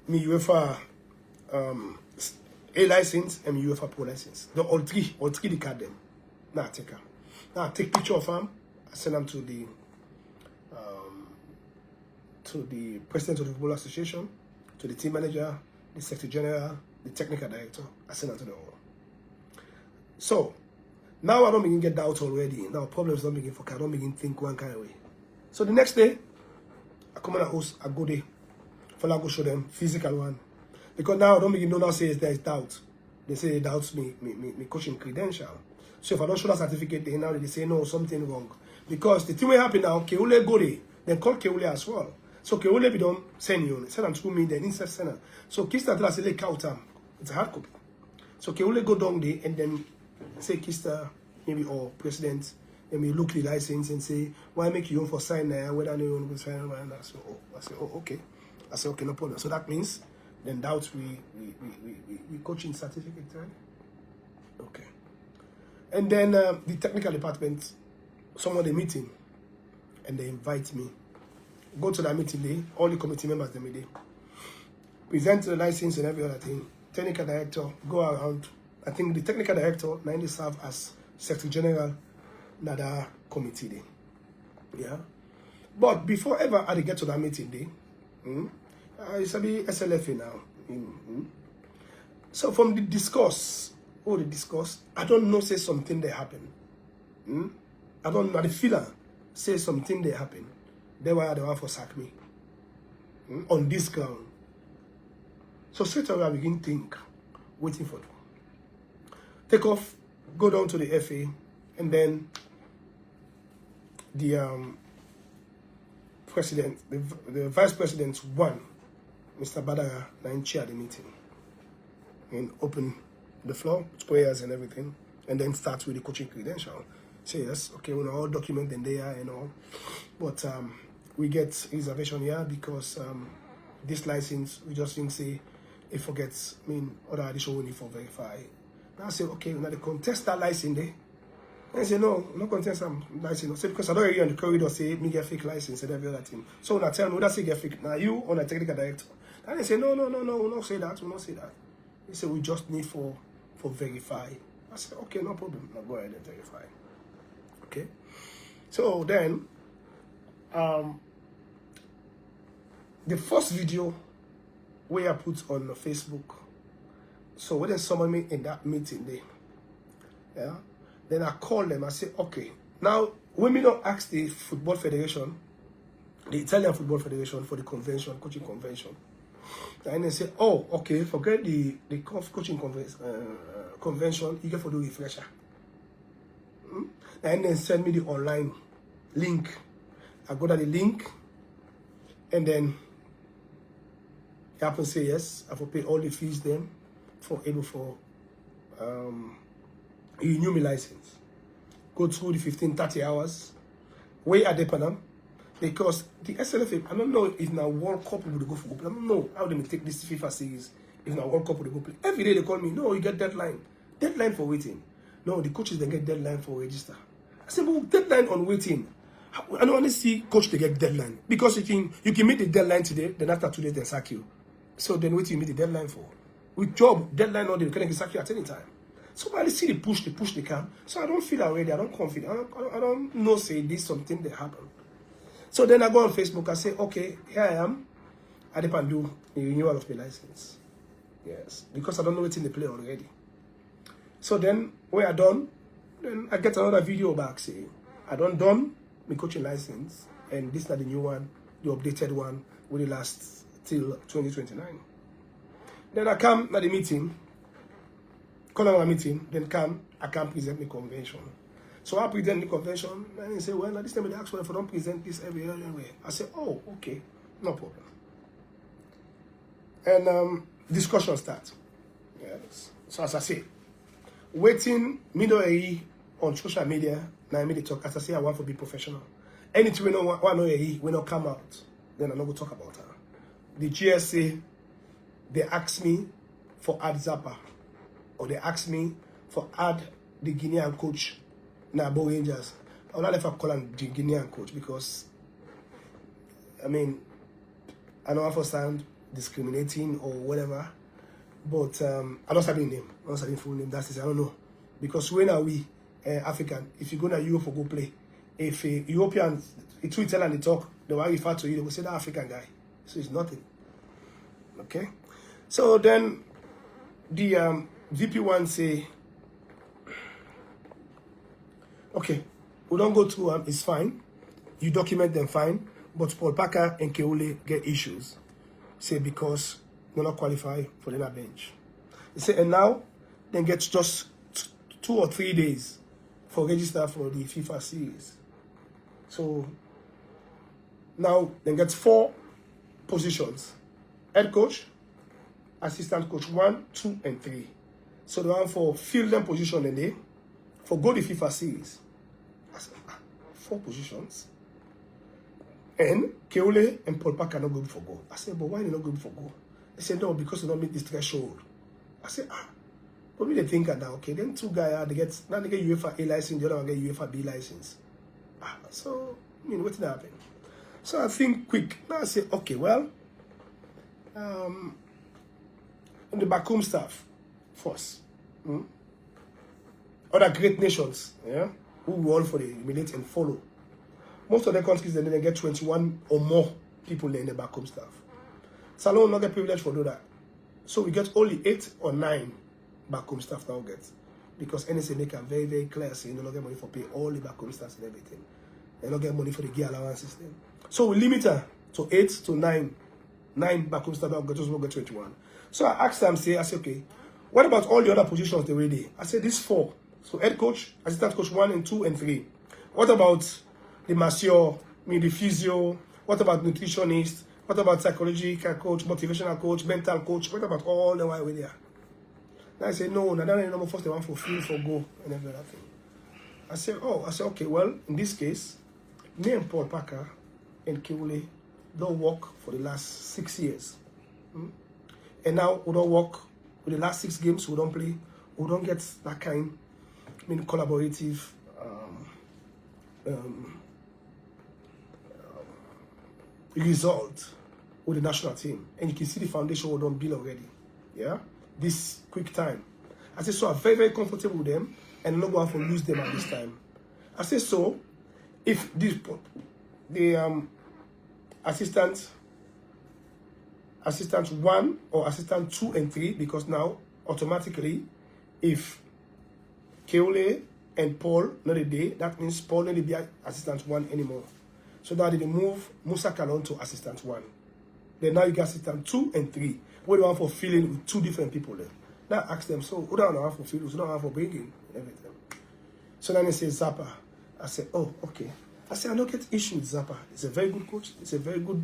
me UEFA A license, and me UEFA Pro license. The all three the card them. Now I take her. Now I take picture of them. I send them to the president of the Football Association, to the team manager, the secretary general, the technical director. I send them to the all. So now I don't begin get doubt already. Now problems don't begin for I don't begin think one kind of way. So the next day, I come on the house, I go there. For I go show them physical one. Because now I don't begin now say there is doubt. They say they doubt me coaching credential. So if I don't show that certificate, now they say no, something wrong. Because the thing will happen now, Keule go there, then call Keule as well. So Keule be don't send you, send them to me, then inside send them. So Kista tell us say count them. It's a hard copy. So Keule go down there and then say Kista, maybe or president, and we look the license and say, why make you own for sign there, whether you want to sign or not. So I say, oh, okay. I say, okay, no problem. So that means then doubt we coaching certificate, right? Okay. And then the technical department, someone they meeting and they invite me. Go to that meeting day, all the committee members they meet there. Present the license and every other thing. Technical director, go around. I think the technical director now they serve as secretary general another committee day. Yeah. But before ever I get to that meeting day, it's a be SLFA now. So from the discuss, I don't know say something they happen. I don't know the feeler say something they happen. They were the one for sack me. On this ground. So straight away I begin think, waiting for them. Take off, go down to the FA, and then the president, the vice president one, Mr. Badara, in chair the meeting. And open the floor, prayers and everything, and then start with the coaching credential. Say yes, okay, we all document them there and all. But we get reservation here because this license, we just think say, it forgets, other additional we need for verify. Now I say, okay, now they contest that license there. And I say, no contest that license. Say, because I don't hear on the corridor say, me get fake license and every other thing. So when I tell me, that say get fake. Now you on a technical director. And they say, no, we'll not say that, They say, we just need for verify. I said, okay, no problem. Now go ahead and verify. Okay. So then, the first video where I put on Facebook, so when there's someone in that meeting there, yeah, then I call them, I say, okay, now when we don't ask the Football Federation, the Italian Football Federation for the convention, coaching convention, and they say, oh, okay, forget the coaching convention, you get for the refresher. And then send me the online link. I go to the link, and then I have to say yes. I have to pay all the fees then for able for renew my license. Go through the 15-30 hours. Where are they Panam? Because the SLFA, I don't know if now World Cup will go for. I don't know how they may take this FIFA series if now World Cup will go play. Every day they call me, no, you get deadline. Deadline for waiting. No, the coaches then get deadline for register. I said, but deadline on waiting. I don't want to see coach to get deadline. Because you can meet the deadline today, then after 2 days, they sack you. So then what do you meet the deadline for? With job, deadline all day, you can sack you at any time. So when I see the push, they come. So I don't feel already, I don't confident. I don't know, say this something that happened. So then I go on Facebook, I say, okay, here I am. I depend do the renewal of my license. Yes, because I don't know what's in the play already. So then, when I done, then I get another video back saying, I done my coaching license, and this is not the new one, the updated one, will last till 2029. Then I come at the meeting, call on a meeting, then I can present the convention. So I present the convention, and they say, well, this time they ask for if I don't present this every year. I say, oh, okay, no problem. And discussion starts. Yes. So as I say, waiting middle AE on social media, now I made the talk. As I say, I want to be professional. Anything we know one AE, we not come out, then I'm not going to talk about her. The GSA, they ask me for add Zappa, or they ask me for add the Guinean coach, Nabo Rangers. I will not ever call him the Guinean coach because, I mean, I don't have to sound discriminating or whatever, but I don't have a name. I don't have a full name. That's it. I don't know. Because when are we African? If you go to Europe for go play, if a European, it's Italian, they talk, they will refer to you, they will say that African guy. So it's nothing. Okay? So then the VP1 say, okay, we don't go through them, it's fine. You document them fine, but Paul Parker and Keole get issues. Say because they're not qualified for the bench. They say, and now they get just 2 or 3 days for register for the FIFA series. So now they get 4 positions: head coach, assistant coach 1, 2, and 3. So the one for fill them position and they for go the FIFA series. I said, 4 positions. And Keole and Paul Parker are not going for goal. I said, but why are they not going for goal? They said, no, because they don't meet this threshold. I said, probably they think that, okay, then 2 guys, they get UEFA A license, the other one get UEFA B license. So, I mean, what's that happen? So I think quick. Now I say, okay, well, the backroom staff, first. Other great nations, yeah, who run for the immediate and follow. Most of the countries, then they get 21 or more people in the backroom staff. Salon will not get privilege for do that. So we get only 8 or 9 backroom staff now get. Because NSA make it very, very clear, saying they don't get money for pay all the backroom staff and everything. They don't get money for the gear allowance system. So we limit her to 8 to 9. 9 backroom staff now just will get 21. So I asked them, I say, okay, what about all the other positions they were there? I said, these 4. So head coach, assistant coach 1 and 2 and 3. What about the masseur, the physio? What about nutritionist? What about psychological coach, motivational coach, mental coach? What about all the way there? And I said, no, no, first they want for feel, for go, and every other thing. I said, okay, well, in this case, me and Paul Parker and Keole don't work for the last 6 years. And now we don't work with the last 6 games, we don't play, we don't get that kind, collaborative result with the national team. And you can see the foundation we don't build already. Yeah? This quick time. I say, so I'm very, very comfortable with them and I'm not going to lose them at this time. I say, so if this the assistant 1 or assistant 2 and 3, because now automatically if Keole and Paul not a day, that means Paul not be assistant 1 anymore. So now they move Musa Kallon to assistant 1. Then now you got assistant 2 and 3. What do you want for filling with 2 different people there? Now I ask them, so who don't want for filling, who don't want for bringing and everything. So then they say Zappa. I said, oh, okay. I said, I don't get issue with Zappa. He's a very good coach. He's a very good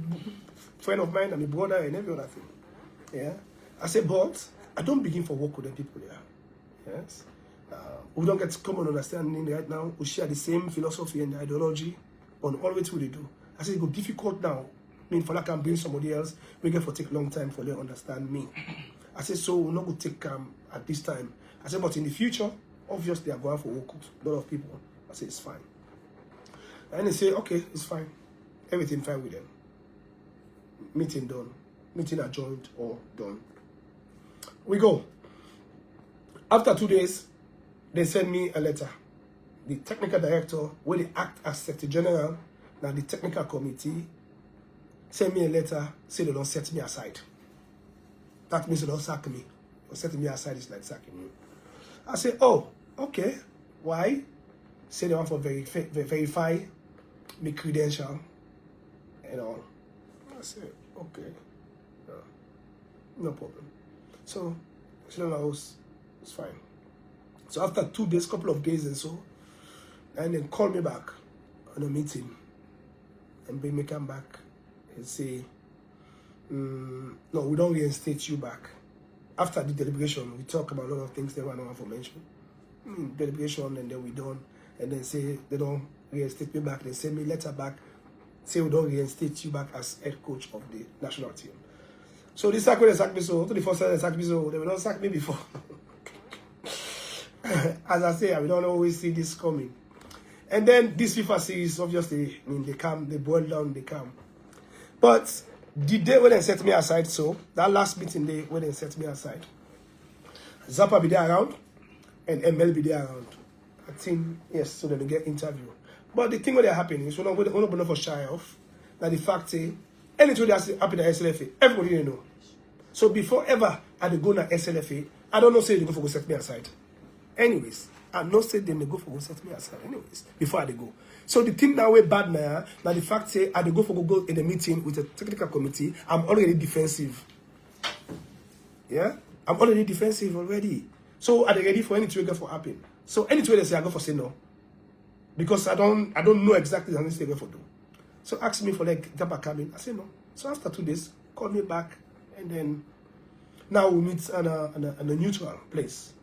friend of mine and my brother and every other thing. Yeah. I said, but I don't begin for work with the people there. Yes. We don't get common understanding right now. We share the same philosophy and ideology on all what they do. I said, it's go difficult now. I mean, for like I can bring somebody else, we get for take long time for them to understand me. I said, so we're not going to take at this time. I said, but in the future, obviously, I'm going for work with a lot of people. I said, it's fine. And they say, okay, it's fine. Everything fine with them. Meeting done. Meeting adjourned or done. We go. After 2 days, they send me a letter. The technical director, where they act as Secretary General, now the technical committee, send me a letter, say they don't set me aside. That means they don't sack me. Setting me aside is like sacking you. I say, oh, okay. Why? Say they want to verify my credential and all. I say, okay. No problem. So, it's fine. So after 2 days, couple of days and so, and then call me back on a meeting and bring me come back and say, no, we don't reinstate you back. After the deliberation, we talk about a lot of things that I don't want to mention. Deliberation, and then we done, and then say they don't reinstate me back. They send me letter back, say we don't reinstate you back as head coach of the national team. So this sack, they sacked me so. To the first time they sacked me so, they will not sack me before. As I say, we don't always see this coming. And then this FIFA series, obviously, they come, they boil down, they come. But the day when they set me aside, so that last meeting day when they set me aside, Zappa be there around and ML be there around. I think, yes, so they get interview. But the thing where they're happening is we're not for shy off that the fact say anything that's happening at SLFA, everybody didn't know. So before ever I go to SLFA, I don't know say they go for go set me aside. Anyways, I know say them they go for go set me aside. Anyways, before I go. So the thing now way bad now, the fact say I go for go in a meeting with a technical committee, I'm already defensive. Yeah? I'm already defensive already. So are they ready for any trigger for happen? So any trigger they say I go for say no. Because I don't know exactly how they go for do. So ask me for like Zappa coming. I say no. So after 2 days, call me back and then now we meet on a neutral place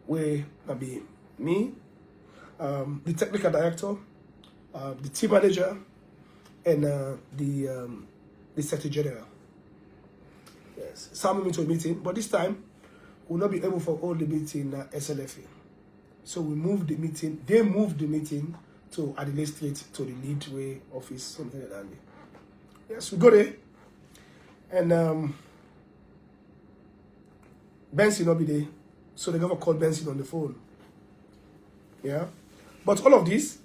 where I'll be me, the technical director, the team manager, and the Secretary General. Yes, some meet to a meeting, but this time we'll not be able for all the meeting at SLFA. So we moved the meeting. They moved the meeting to Adelaide Street to the Leadway office, something like that. Yes, we go there, and Benson not be there, so they never called Benson on the phone. Yeah, but all of this,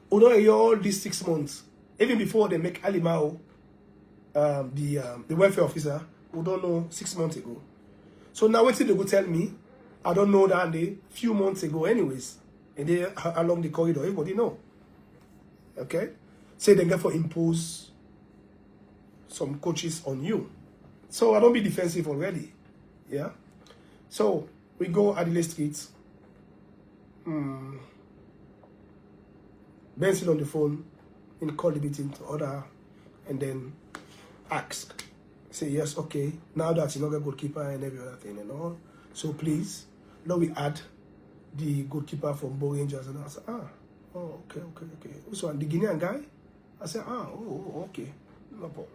we don't hear all these 6 months, even before they make Alimao the welfare officer. We don't know 6 months ago. So now what did they go tell me? I don't know that day, few months ago anyways. And they along the corridor, everybody know. Okay? Say they get for impose some coaches on you. So I don't be defensive already. Yeah? So we go Adelaide Street. Benson on the phone and call the meeting to order and then ask. Say yes, okay. Now that you're not a goalkeeper and every other thing and all. So please, now we add the goalkeeper from Bo Rangers. And I said, okay. So the Guinean guy? I said, okay. No problem.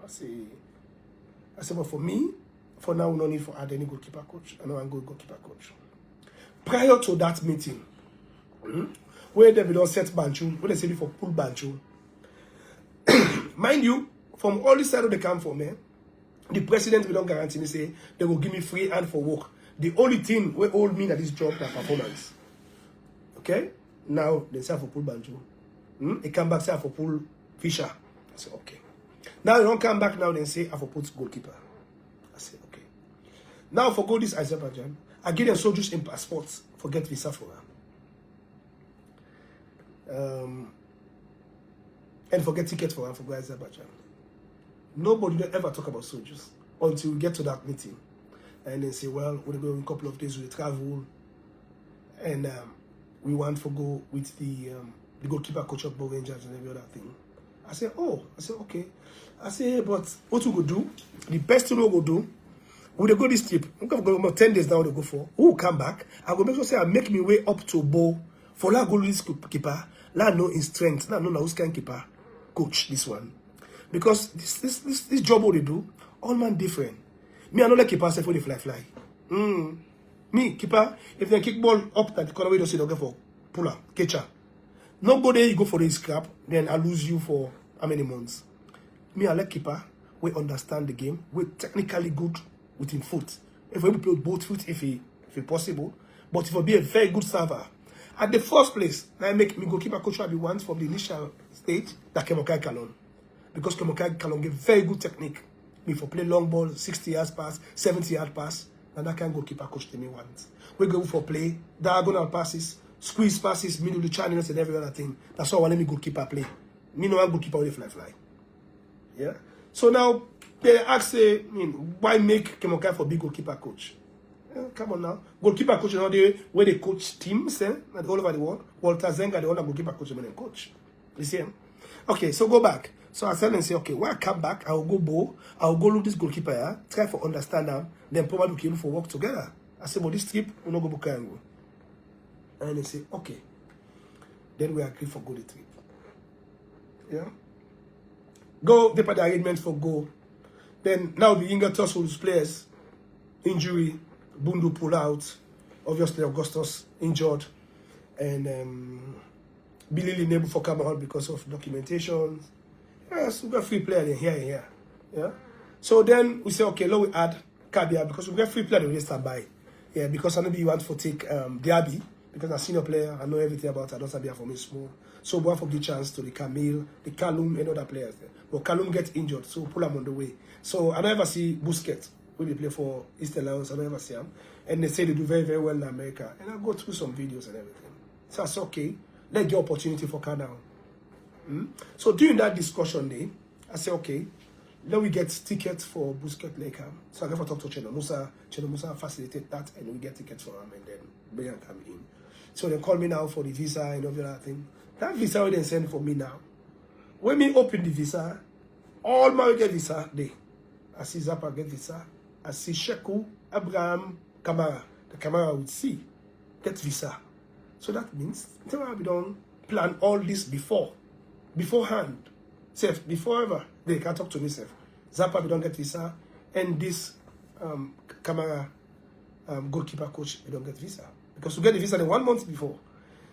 I said, but for me, for now, we don't need to add any goalkeeper coach. I know I'm good goalkeeper coach. Prior to that meeting, where they don't set Banchu, where they say for pull Banchu, mind you, from all the side of the camp for me, the president will not guarantee me say they will give me free hand for work. The only thing we hold me at this job is performance. Okay? Now they say for pull Banjo. They come back say for pull Fisher. I say okay. Now they don't come back now they say I for put goalkeeper. I say okay. Now for go this Azerbaijan, I give them soldiers in passports, forget visa for them. And forget ticket for go Azerbaijan. Nobody will ever talk about soldiers until we get to that meeting. And then say, well, we'll go in a couple of days, we'll travel. And we want to go with the goalkeeper coach of Bo Rangers and every other thing. I said, okay. I said, but what we go do, the best thing we go do, we'll go this trip. I'm going to go about 10 days now to go for. We'll come back. I will make sure say I make me way up to Bo for la goal this keeper. La know in strength. La know who's can keeper coach this one. Because this job what they do, all man different. Me, I don't like keeper say for the fly. Me, keeper, if they kick ball up that the corner way, they say they'll go for puller, catcher. No go there, you go for the scrap, then I lose you for how many months? Me, I like keeper, we understand the game, we technically good with him foot. If we play with both foot, if it possible, but if we be a very good server. At the first place, I make me goalkeeper coach will be once from the initial stage that Mohamed Kallon. Because Mohamed Kallon give very good technique. Me for play long ball, 60 yards pass, 70 yard pass, and that can goalkeeper coach to me once. We go for play, diagonal passes, squeeze passes, middle the channels and every other thing. That's all I let me goalkeeper play. Me no one goalkeeper only fly. Yeah. So now they ask why make Kemokai for big goalkeeper coach? Yeah, come on now. Goalkeeper coach is not the where they coach teams all over the world. Walter Zenga, the other goalkeeper coach, and coach. You see him? Okay, so go back. So I said and say, okay, when I come back, I will go bow, I will go look this goalkeeper here, try to understand them, then probably be able to work together. I said, but this trip, we'll not go book and go. And they say, okay. Then we agree for go the trip. Yeah. Go, they put the arrangement for go. Then now the Inga Tussles players, injury, Bundu pull out, obviously Augustus injured, and Billy Linebu for come out because of documentation. Yes, we got free player in here and here. Yeah. So then we say, okay, let we add Kabia because we got free player they stand by. Yeah, because I know you want to take Diaby, because I'm a senior player, I know everything about Adosabia for me small. So we have to give chance to the Camille, the Kallon, and other players. But Kallon get injured, so pull them on the way. So I don't ever see Busquets when they play for Eastern Lions, I don't ever see them. And they say they do very, very well in America. And I go through some videos and everything. So I said, okay, let's get opportunity for Canada. So during that discussion day, I said, okay, then we get tickets for Busquets Laker. So I got to talk to Cheno Musa. Cheno Musa facilitate that, and we get tickets for him, and then Brian come in. So they call me now for the visa and all that thing. That visa we didn't send for me now. When me open the visa, all my get visa day. I see Zappa get visa. I see Sheku, Abraham, Kamara. The Kamara would see get visa. So that means we don't plan all this beforehand. Safe, before ever they can talk to me safe. Zappa we don't get visa, and this Kamara goalkeeper coach we don't get visa. Because we get the visa then 1 month before.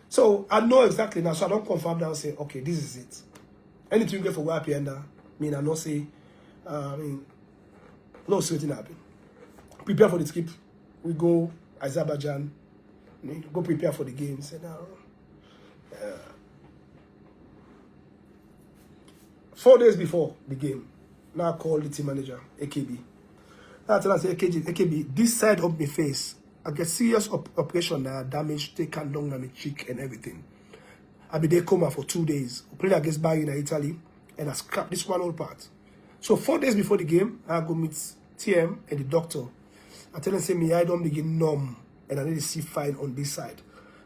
So I know exactly now, so I don't confirm now and say, okay, this is it. Anything you get for YP and I not say no certain happen. Prepare for the trip. We go Azerbaijan, go prepare for the games. And 4 days before the game, now I call the team manager, AKB. I tell her, say, AKB, this side of my face, I get serious operation that damage, taken long on my cheek and everything. I be there coma for 2 days. We played against Bayern in Italy, and I scrapped this one whole part. So 4 days before the game, I go meet TM and the doctor. I tell them, say, me, I don't begin numb, and I need to see fine on this side.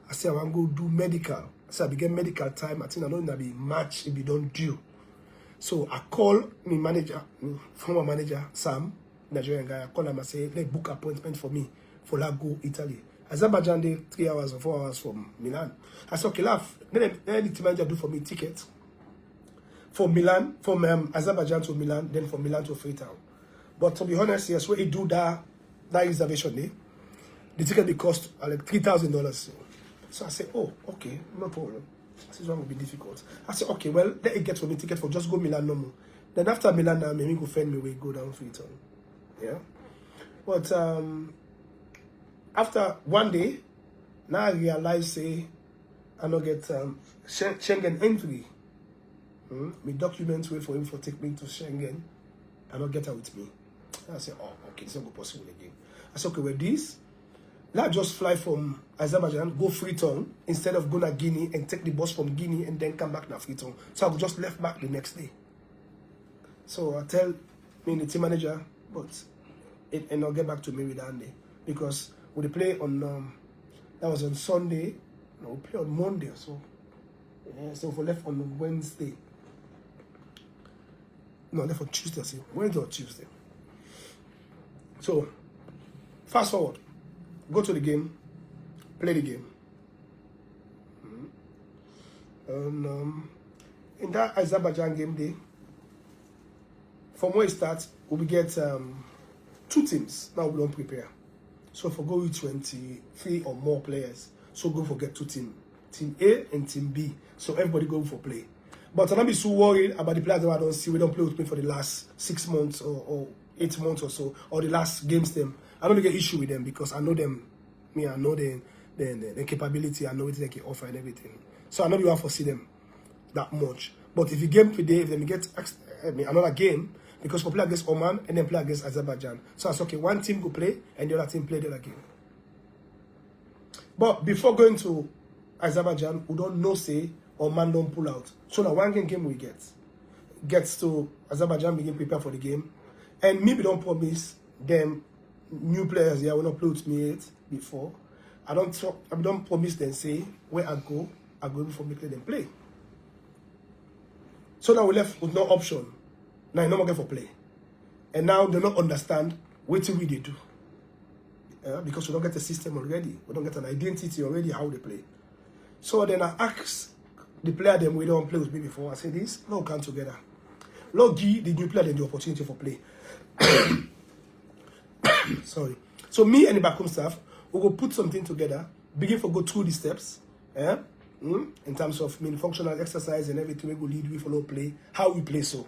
I say, I want to go do medical. I say, I begin medical time. I think I know that be match if you don't do. So I call my manager, my former manager, Sam, Nigerian guy. I call him and say, let's book appointment for me for Lago, Italy. Azerbaijan day 3 hours or 4 hours from Milan. I said, okay, laugh. Then the team manager do for me tickets for Milan, from Azerbaijan to Milan, then from Milan to Freetown. But to be honest, yes, when he do that reservation day, the ticket will cost like $3,000. So I said, oh, okay, no problem. This one will be difficult. I said, okay, well, let it get for me ticket for just go Milan no more. Then after Milan, now maybe go find me way go down Freetown. Yeah. But after 1 day, now I realize, say, I don't get Schengen entry. My documents wait for him for take me to Schengen. I don't get her with me. I say, oh, okay, this is not possible again. I said, okay, with this, now just fly from Azerbaijan, go Freetown, instead of going to Guinea and take the bus from Guinea and then come back to Freetown. So I just left back the next day. So I tell me the team manager, but it not get back to me with that day. Because we play on, that was on Sunday, no, we play on Monday, so we left on Wednesday. No, left on Tuesday, see, Wednesday or Tuesday. So, fast forward, go to the game, play the game. In that Azerbaijan game day, from where it starts, we get 2 teams. Now we don't prepare. So for go with 23 or more players, so go for get 2 teams. Team A and Team B. So everybody go for play. But I'm not be so worried about the players that I don't see. We don't play with me for the last 6 months or 8 months or so, or the last games them. I don't get issue with them because I know them. I know the capability. I know what they can offer and everything. So I know you have to see them that much. But if you game today, if they get another game, because we play against Oman and then play against Azerbaijan. So I said, okay, one team go play and the other team play the other game. But before going to Azerbaijan, we don't know say Oman don't pull out. So now one game we gets to Azerbaijan, begin prepare for the game. And maybe don't promise them new players here will not play with me yet before. I don't promise them say where I go before me let them play. So now we left with no option. Now no more get for play. And now they don't understand what we they do. Because we don't get a system already. We don't get an identity already how they play. So then I ask the player them we don't play with me before. I say this, no come together. Lord give the new player them the opportunity for play. Sorry. So me and the backroom staff, we will put something together, begin to go through the steps. In terms of functional exercise and everything we go lead, we follow play, how we play so.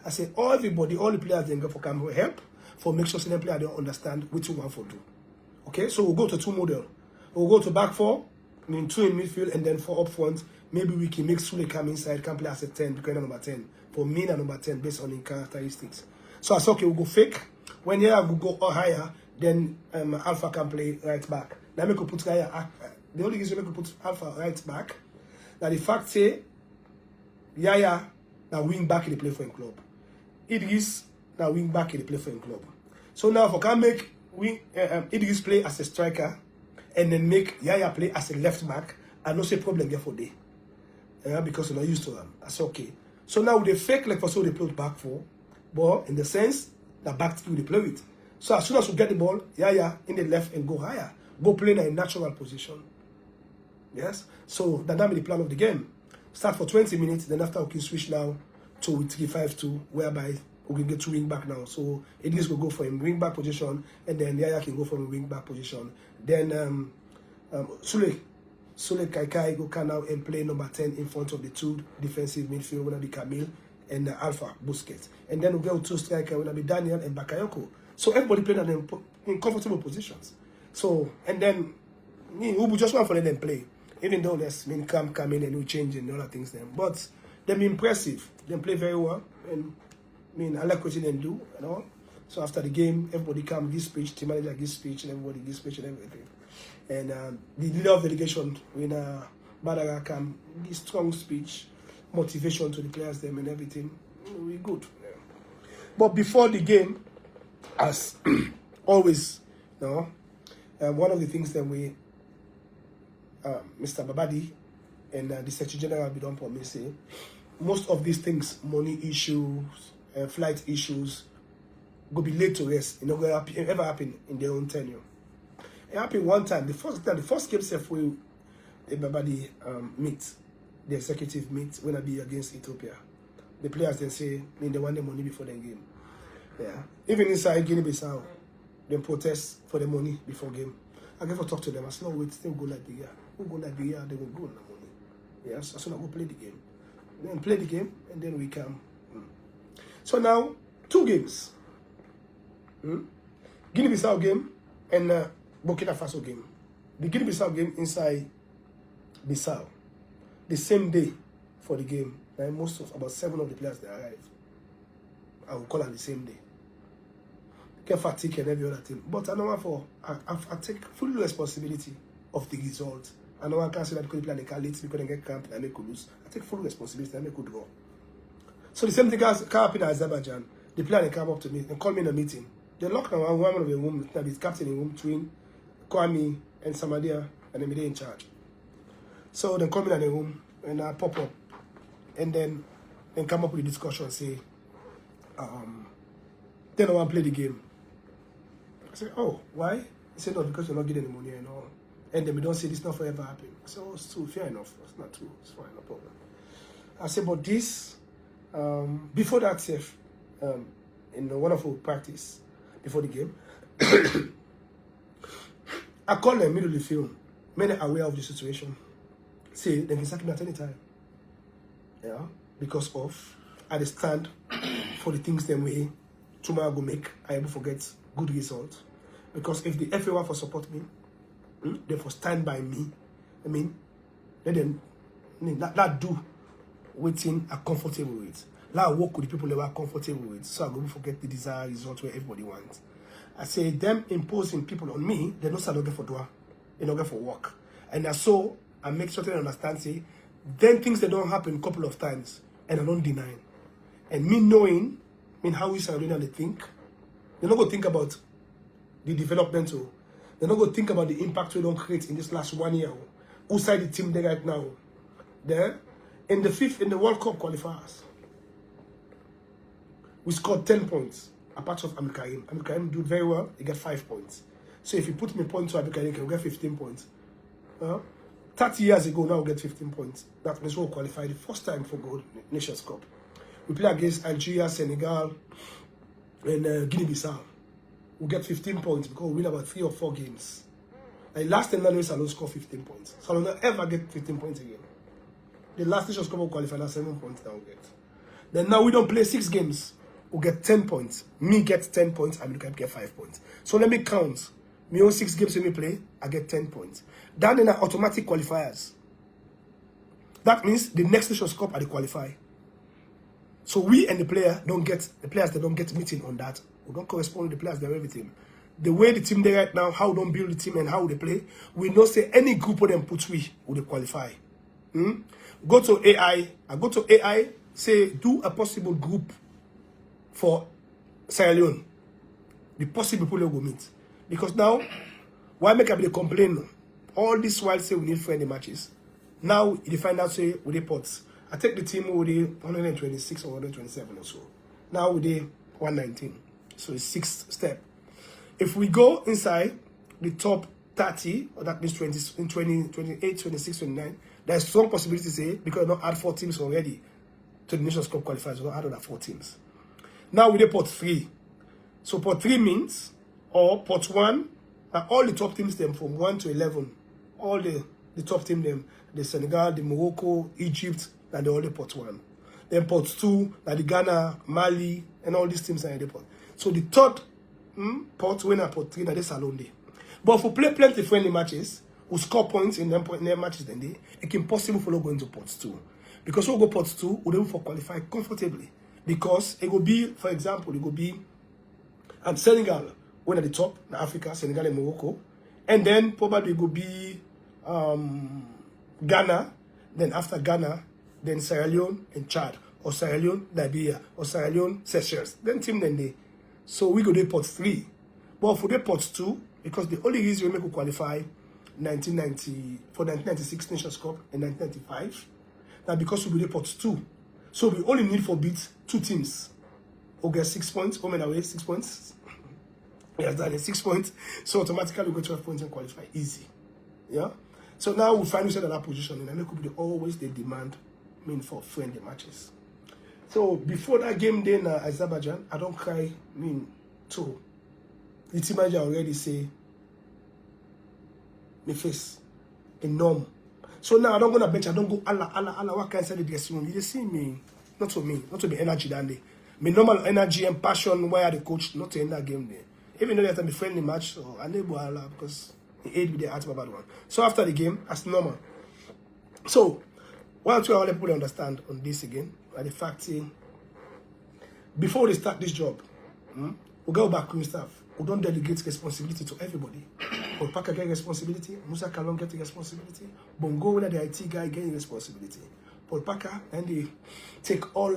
I say all the players then go for come help for make sure the player don't understand what you want to do. Okay, so we'll go to 2 model. We'll go to back 4, 2 in midfield and then 4 up front. Maybe we can make Sule come inside, can play as a 10, because number 10. For me, number 10 based on his characteristics. So I said, okay, we'll go fake. When Yaya will go higher, then Alpha can play right back. Now we could put Yaya. The only reason we could put Alpha right back, that the fact say Yaya now wing back in the play for him club. Idris now wing back in the play for him club. So now if I can make Idris play as a striker and then make Yaya play as a left back, I don't say problem there for day. Because you're not used to them. I say okay. So now they fake like for so they play back 4, but in the sense that back 3 they play with. So as soon as we get the ball, Yaya in the left and go higher. Go play in a natural position. Yes? So that be the plan of the game. Start for 20 minutes, then after we can switch now to 3-5-2, whereby we can get to wing back now. So Idris will go for him wing back position, and then Yaya can go for a wing back position. Then Sule Kaikai go can now and play number 10 in front of the 2 defensive midfield, will be Camille and Alpha Busquets. And then we'll go 2 striker, will be Daniel and Bakayoko. So everybody playing in comfortable positions. So, and then we just want to let them play. Even though there's come in and we change and other things then. But they're impressive. They play very well. And I like what they do and all. So after the game, everybody come give speech, team manager give speech, and everybody give speech and everything. And the leader of the delegation, when Badara come, give strong speech, motivation to the players them and everything. We good. Yeah. But before the game, as always, one of the things that we Mr. Babadi and the Secretary General be done for me say, most of these things, money issues, flight issues, go be laid to rest. It not going to ever happen in their own tenure. It happened one time. The first game self we Babadi meet, the executive meet when I be against Ethiopia. The players then say they want the money before the game. Yeah. Even inside Guinea-Bissau, they protest for the money before game. I get to talk to them. I said, no, wait, still go like the year. Who go like the year, they will go on the money. Yes, I said, I go play the game. Then play the game, and then we come. So now, 2 games. Guinea-Bissau game and Burkina Faso game. The Guinea-Bissau game inside Bissau. The same day for the game. Now, about 7 of the players, they arrived. I will call on the same day. Get fatigue and every other thing. But I know I take full responsibility of the result. I know I can't say that because the player can late because they get camp and I make lose. I take full responsibility and I make good draw. So the same thing can happen in Azerbaijan. The player come up to me and call me in a meeting. They lock down one of the room, the captain in room, twin, Kwame and Samadia, and then they in charge. So they call me in the room and I pop up. And then come up with a discussion and say, they don't want to play the game. I said, oh, why? He said, no, because you're not getting the money and all. And then we don't say this not forever happen. I said, oh, it's true, fair enough. It's not true, it's fine, no problem. I said, but this, before that safe, in a wonderful practice, before the game, I called them middle of the field, many aware of the situation. say they can sack me at any time. Yeah, because of I stand for the things them way tomorrow go make I able forget good results. Because if the FA want for support me, they for stand by me. I mean, let them that do waiting are comfortable with. Let work with the people they were comfortable with. So I'm going to forget the desired result where everybody wants. I say them imposing people on me, they don't start for door, they don't get for work. And so I make sure they understand, say, then things that don't happen a couple of times, and I don't deny. And me knowing, how we Sierra Leone they think, they're not going to think about the developmental. They're not going to think about the impact we don't create in this last 1 year. Outside the team there right now. There, in the World Cup qualifiers, we scored 10 points, apart from Mohamed Kallon. Mohamed Kallon did very well, he got 5 points. So if you put me points to Mohamed Kallon, he'll get 15 points. 30 years ago, now we get 15 points. That means we'll qualify the first time for Gold Nations Cup. We play against Algeria, Senegal, and Guinea-Bissau. We get 15 points because we win about 3 or 4 games. Like last time, Salon score 15 points. Salon will never get 15 points again. The last Nations Cup will qualify, now 7 points now we get. Then now we don't play 6 games. We get 10 points. Me get 10 points, and Mohamed get 5 points. So let me count. Me own 6 games when we play, I get 10 points. Then in our automatic qualifiers. That means the next Nations Cup are the qualify. So we and the players that don't get meeting on that. We don't correspond with the players, they're everything. The way the team there right now, how we don't build the team and how they play, we don't say any group of them put we will qualify. Go to AI. I go to AI, say do a possible group for Sierra Leone. The possible people will go meet. Because now, why make everybody complain? All this while say we need friendly matches. Now, you find out say with the pots. I take the team with the 126 or 127 or so. Now with the 119. So it's 6th step. If we go inside the top 30, or that means 28, 26, 29, there's strong possibility to say, because we don't add 4 teams already to the Nations Cup qualifiers, we don't add another 4 teams. Now with the pot 3. So pot 3 means, or pot 1, all the top teams them from 1 to 11, all the top team them, the Senegal, the Morocco, Egypt, and the only pot 1. Then pot 2, like the Ghana, Mali, and all these teams are in the pot. So the third pot, winner pot 3, that is Salon day. But if we play plenty friendly matches, we score points in them matches then day, it can possible for going to pot 2. Because we'll go pot 2, we'll able to qualify comfortably. Because it will be, for example, it will be Senegal, one at the top, in Africa, Senegal and Morocco. And then probably it will be Ghana, then after Ghana, then Sierra Leone and Chad, or Sierra Leone, Liberia, or Sierra Leone, Seychelles. Then team then they. So we go to pot 3. But for the pot 2, because the only reason we make qualify 1996 Nations Cup and 1995, that because we go to pot 2. So we only need for beat 2 teams. We'll get 6 points, home and away, 6 points. Yes, that is 6 points. So automatically we go 12 points and qualify. Easy. Yeah? So now we find ourselves at that position, and it could be always the demand for friendly matches. So before that game day in Azerbaijan, I don't cry, too. The team manager already say, my face, a norm. So now I don't go to bench, I don't go, Allah, what can I say the dressing room? You just see me, not to me, not to be energy that day. My normal energy and passion, why are the coach not to end that game day? Even though they have to be friendly match, so I never Allah because he ate with the heart of a bad one. So after the game, that's normal. So, one thing I want people to understand on this again, are the fact that before they start this job, we go back to staff. We don't delegate responsibility to everybody. Paul Parker get responsibility, Mohamed Kallon get responsibility, Bongo, when the IT guy get responsibility. Paul Parker and they take all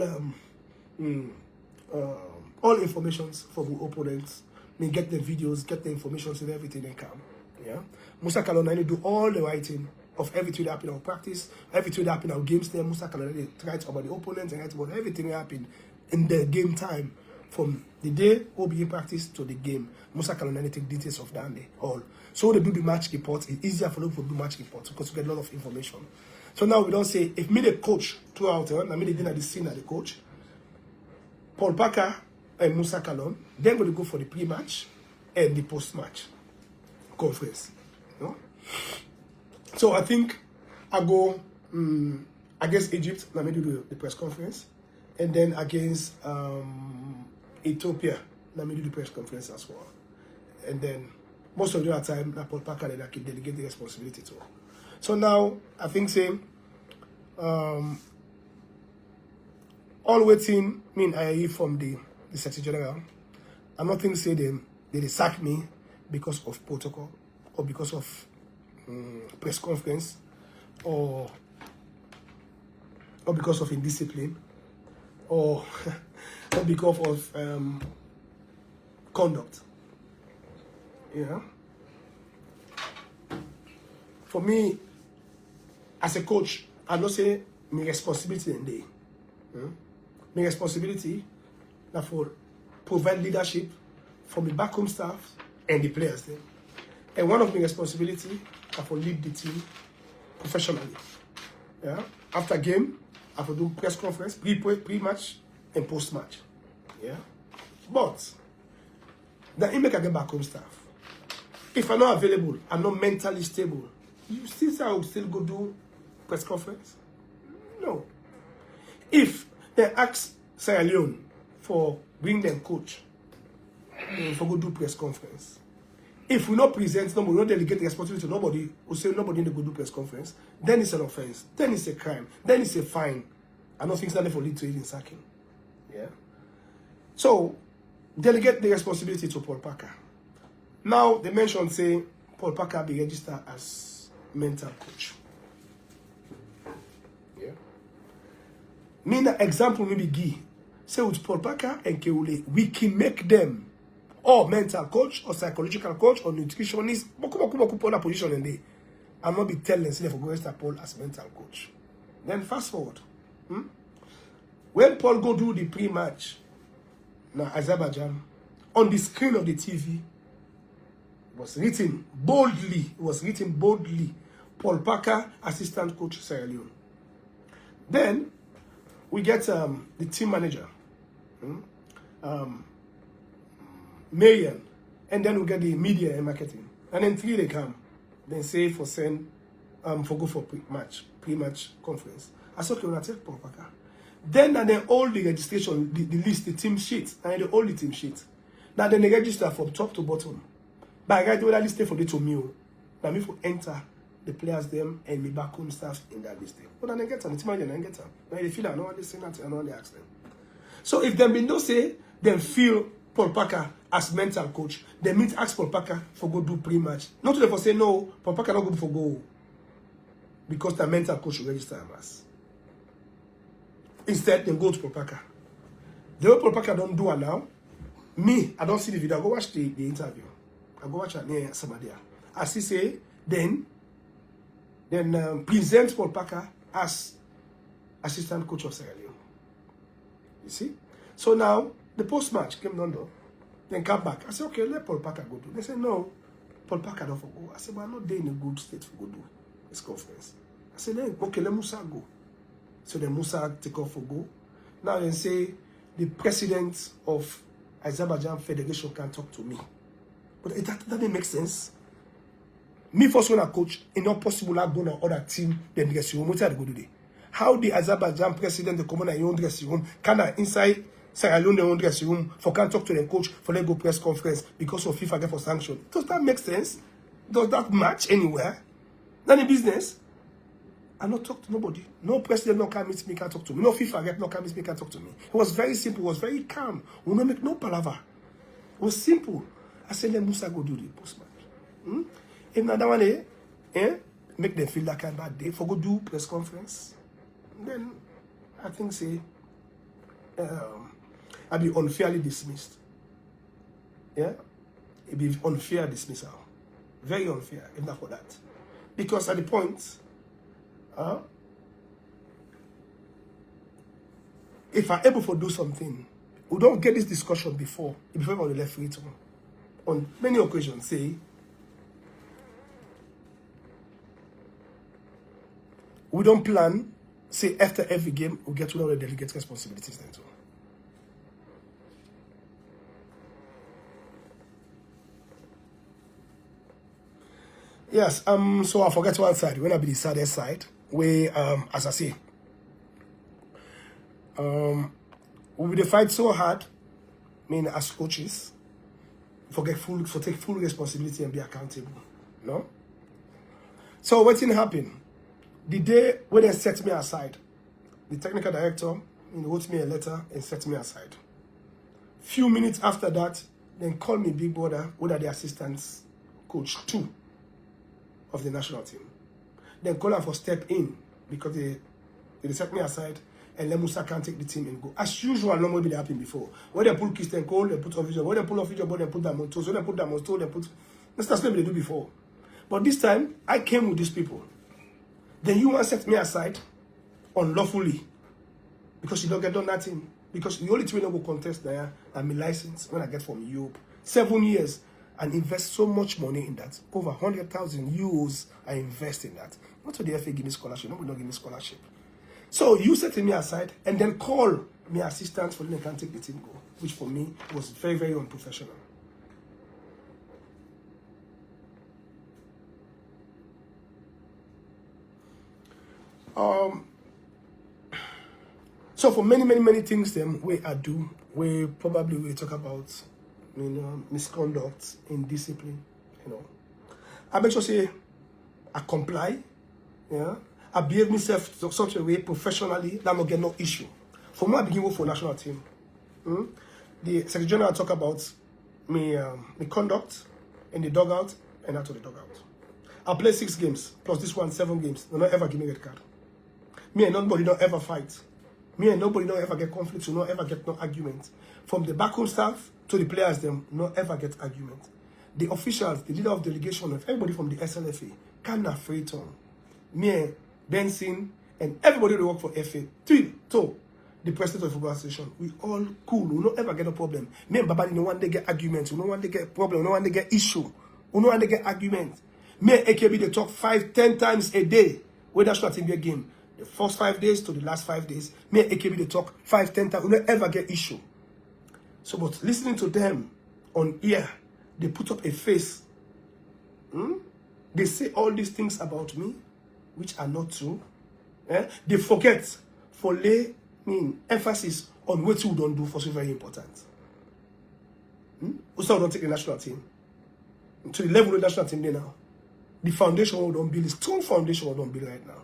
informations from the opponents, get the videos, get the information and everything and come. Yeah, Mohamed Kallon and they do all the writing of everything that happened in our practice, everything that happened in our games there. Mohamed Kallon writes about the opponents and writes about everything that happened in the game time. From the day we'll be in practice to the game, Mohamed Kallon take details of that day all. So they do the match reports. It's easier for them to do match reports because we get a lot of information. So now we don't say if me the coach throughout, I mean the dinner the scene at the coach, Paul Parker and Mohamed Kallon, then we'll go for the pre-match and the post-match conference. You know? So I think I go against Egypt, let me do the press conference. And then against Ethiopia, let me do the press conference as well. And then most of the other time, Paul Parker then I can delegate the responsibility to. So now, I think same. All waiting mean I hear from the Secretary General. I'm not thinking say they sack me because of protocol or because of press conference or because of indiscipline or because of conduct. Yeah. For me, as a coach, I don't say my responsibility in day. My responsibility now for provide leadership for my back home staff and the players there. And one of my responsibility are for lead the team professionally. Yeah. After game, I will do press conference, pre-match and post-match. Yeah. But the image I get back home staff. If I'm not available, I'm not mentally stable, you still say I will still go do press conference? No. If they ask Sierra Leone for bring them coach for go do press conference, if we not present, nobody, we not delegate responsibility to nobody, we say nobody need to go do press conference, then it's an offense, then it's a crime, then it's a fine. I don't think it's for lead to even sacking. Yeah. So delegate the responsibility to Paul Parker. Now they mentioned say Paul Parker be registered as mental coach. Yeah. Me the example maybe give. Say with Paul Parker and Keule, we can make them or mental coach or psychological coach or nutritionist. Boku position in there. I'm not be telling say for go register Paul as mental coach. Then fast forward. When Paul go do the pre-match now Azerbaijan, on the screen of the TV, it was written boldly, Paul Parker, assistant coach Sierra Leone. Then we get the team manager, Marian, and then we get the media and marketing. And then 3 they come. Then say for send for go for pre-match conference. I said, okay, we'll take Paul Parker. Then all the registration, the list, the team sheet, and all the team sheet. Now then they register from top to bottom. But I write all that list for the to me. Now me for enter the players them and me back home staff in that list. But then they get them, the team manager then get them. Now they feel I know what they say that and what they ask them. So if them no say them feel Paul Parker as mental coach, they meet ask Paul Parker for go do pre-match. Not to them for say no, Paul Parker not go for go. Because the mental coach will register him as. Instead, they go to Paul Parker. The way Paul Parker don't do it now, me, I don't see the video. I go watch the interview. I go watch it near Samadia. As he say, then present Paul Parker as assistant coach of Sierra Leone. You see? So now, the post-match came down, then come back. I said, okay, let Paul Parker go do. They said, no, Paul Parker don't for go. I said, but I'm not there in a good state for go do this conference. I said, okay, let Musa go. So then Musa take off for go. Now they say the president of Azerbaijan Federation can talk to me. But that doesn't make sense. Me first when I coach, it's not possible I go to other team then dress room. What are they go do there? How the Azerbaijan president the come on your own dressing room can I inside Sierra Leone their own dressing room for can talk to the coach for them go press conference because of FIFA get for sanction? Does that make sense? Does that match anywhere? None in business. I not talk to nobody. No president no can meet me, can talk to me. No FIFA rep no can meet me, can talk to me. It was very simple. It was very calm. We don't make no palaver. It was simple. I said, let Musa go do the post-match. If not that one, make them feel that kind of bad day for go do press conference. Then I think say I'll be unfairly dismissed. Yeah? It'll be unfair dismissal. Very unfair, if not for that. Because at the point, if I'm able to do something, we don't get this discussion before on the left free to on many occasions say we don't plan, say after every game we get to know the delegate responsibilities then too. Yes, so I forget one side. When I be the saddest side, where, as I say, we dey fight so hard, I mean, as coaches, take full responsibility and be accountable. No? So what thing happened? The day when they set me aside, the technical director wrote me a letter and set me aside. Few minutes after that, then called me big brother, who are the assistants coach 2 of the national team. Then call her for step in because they set me aside and let Musa can take the team and go. As usual, normally they happen before. When they pull Christian Cole, they put off video. When they pull off video, they put that Montos. When they put that Montos, they put. That's what they do before. But this time, I came with these people. Then you want to set me aside unlawfully because you don't get done nothing. Because the only thing I will contest there and my license when I get from Europe. 7 years and invest so much money in that. Over 100,000 euros I invest in that. Not to the FA give me scholarship. Nobody don't give me scholarship. So you setting me aside and then call me assistants for them can take the team go, which for me was very, very unprofessional. So for many things them we I do, we probably will talk about misconduct, indiscipline, I make sure say I comply, yeah. I behave myself in such a way professionally that I don't get no issue. From when I begin work for national team, the Secretary General talk about me conduct in the dugout and out of the dugout. I play 6 games plus this one 7 games. They don't ever give me a red card. Me and nobody don't ever fight. Me and nobody don't ever get conflicts. We don't ever get no argument. From the backroom staff to the players, them not ever get argument. The officials, the leader of delegation, of everybody from the SLFA, can't afraid to me. Benson, and everybody who work for FA, to the president of the Football Association, we all cool. We don't ever get a problem. Me and Babani no one they get arguments. We no one they get problem. No one they get issue. We no one they get arguments. Me and AKB they talk 5-10 times a day. When that's not in their game. The first 5 days to the last 5 days, me and AKB they talk 5-10 times. We don't ever get issue. So, but listening to them on ear, they put up a face. They say all these things about me, which are not true. They forget for lay emphasis on what you don't do for so very important. We still don't take the national team to the level of the national team there now. The foundation we don't build, the strong foundation we don't build right now.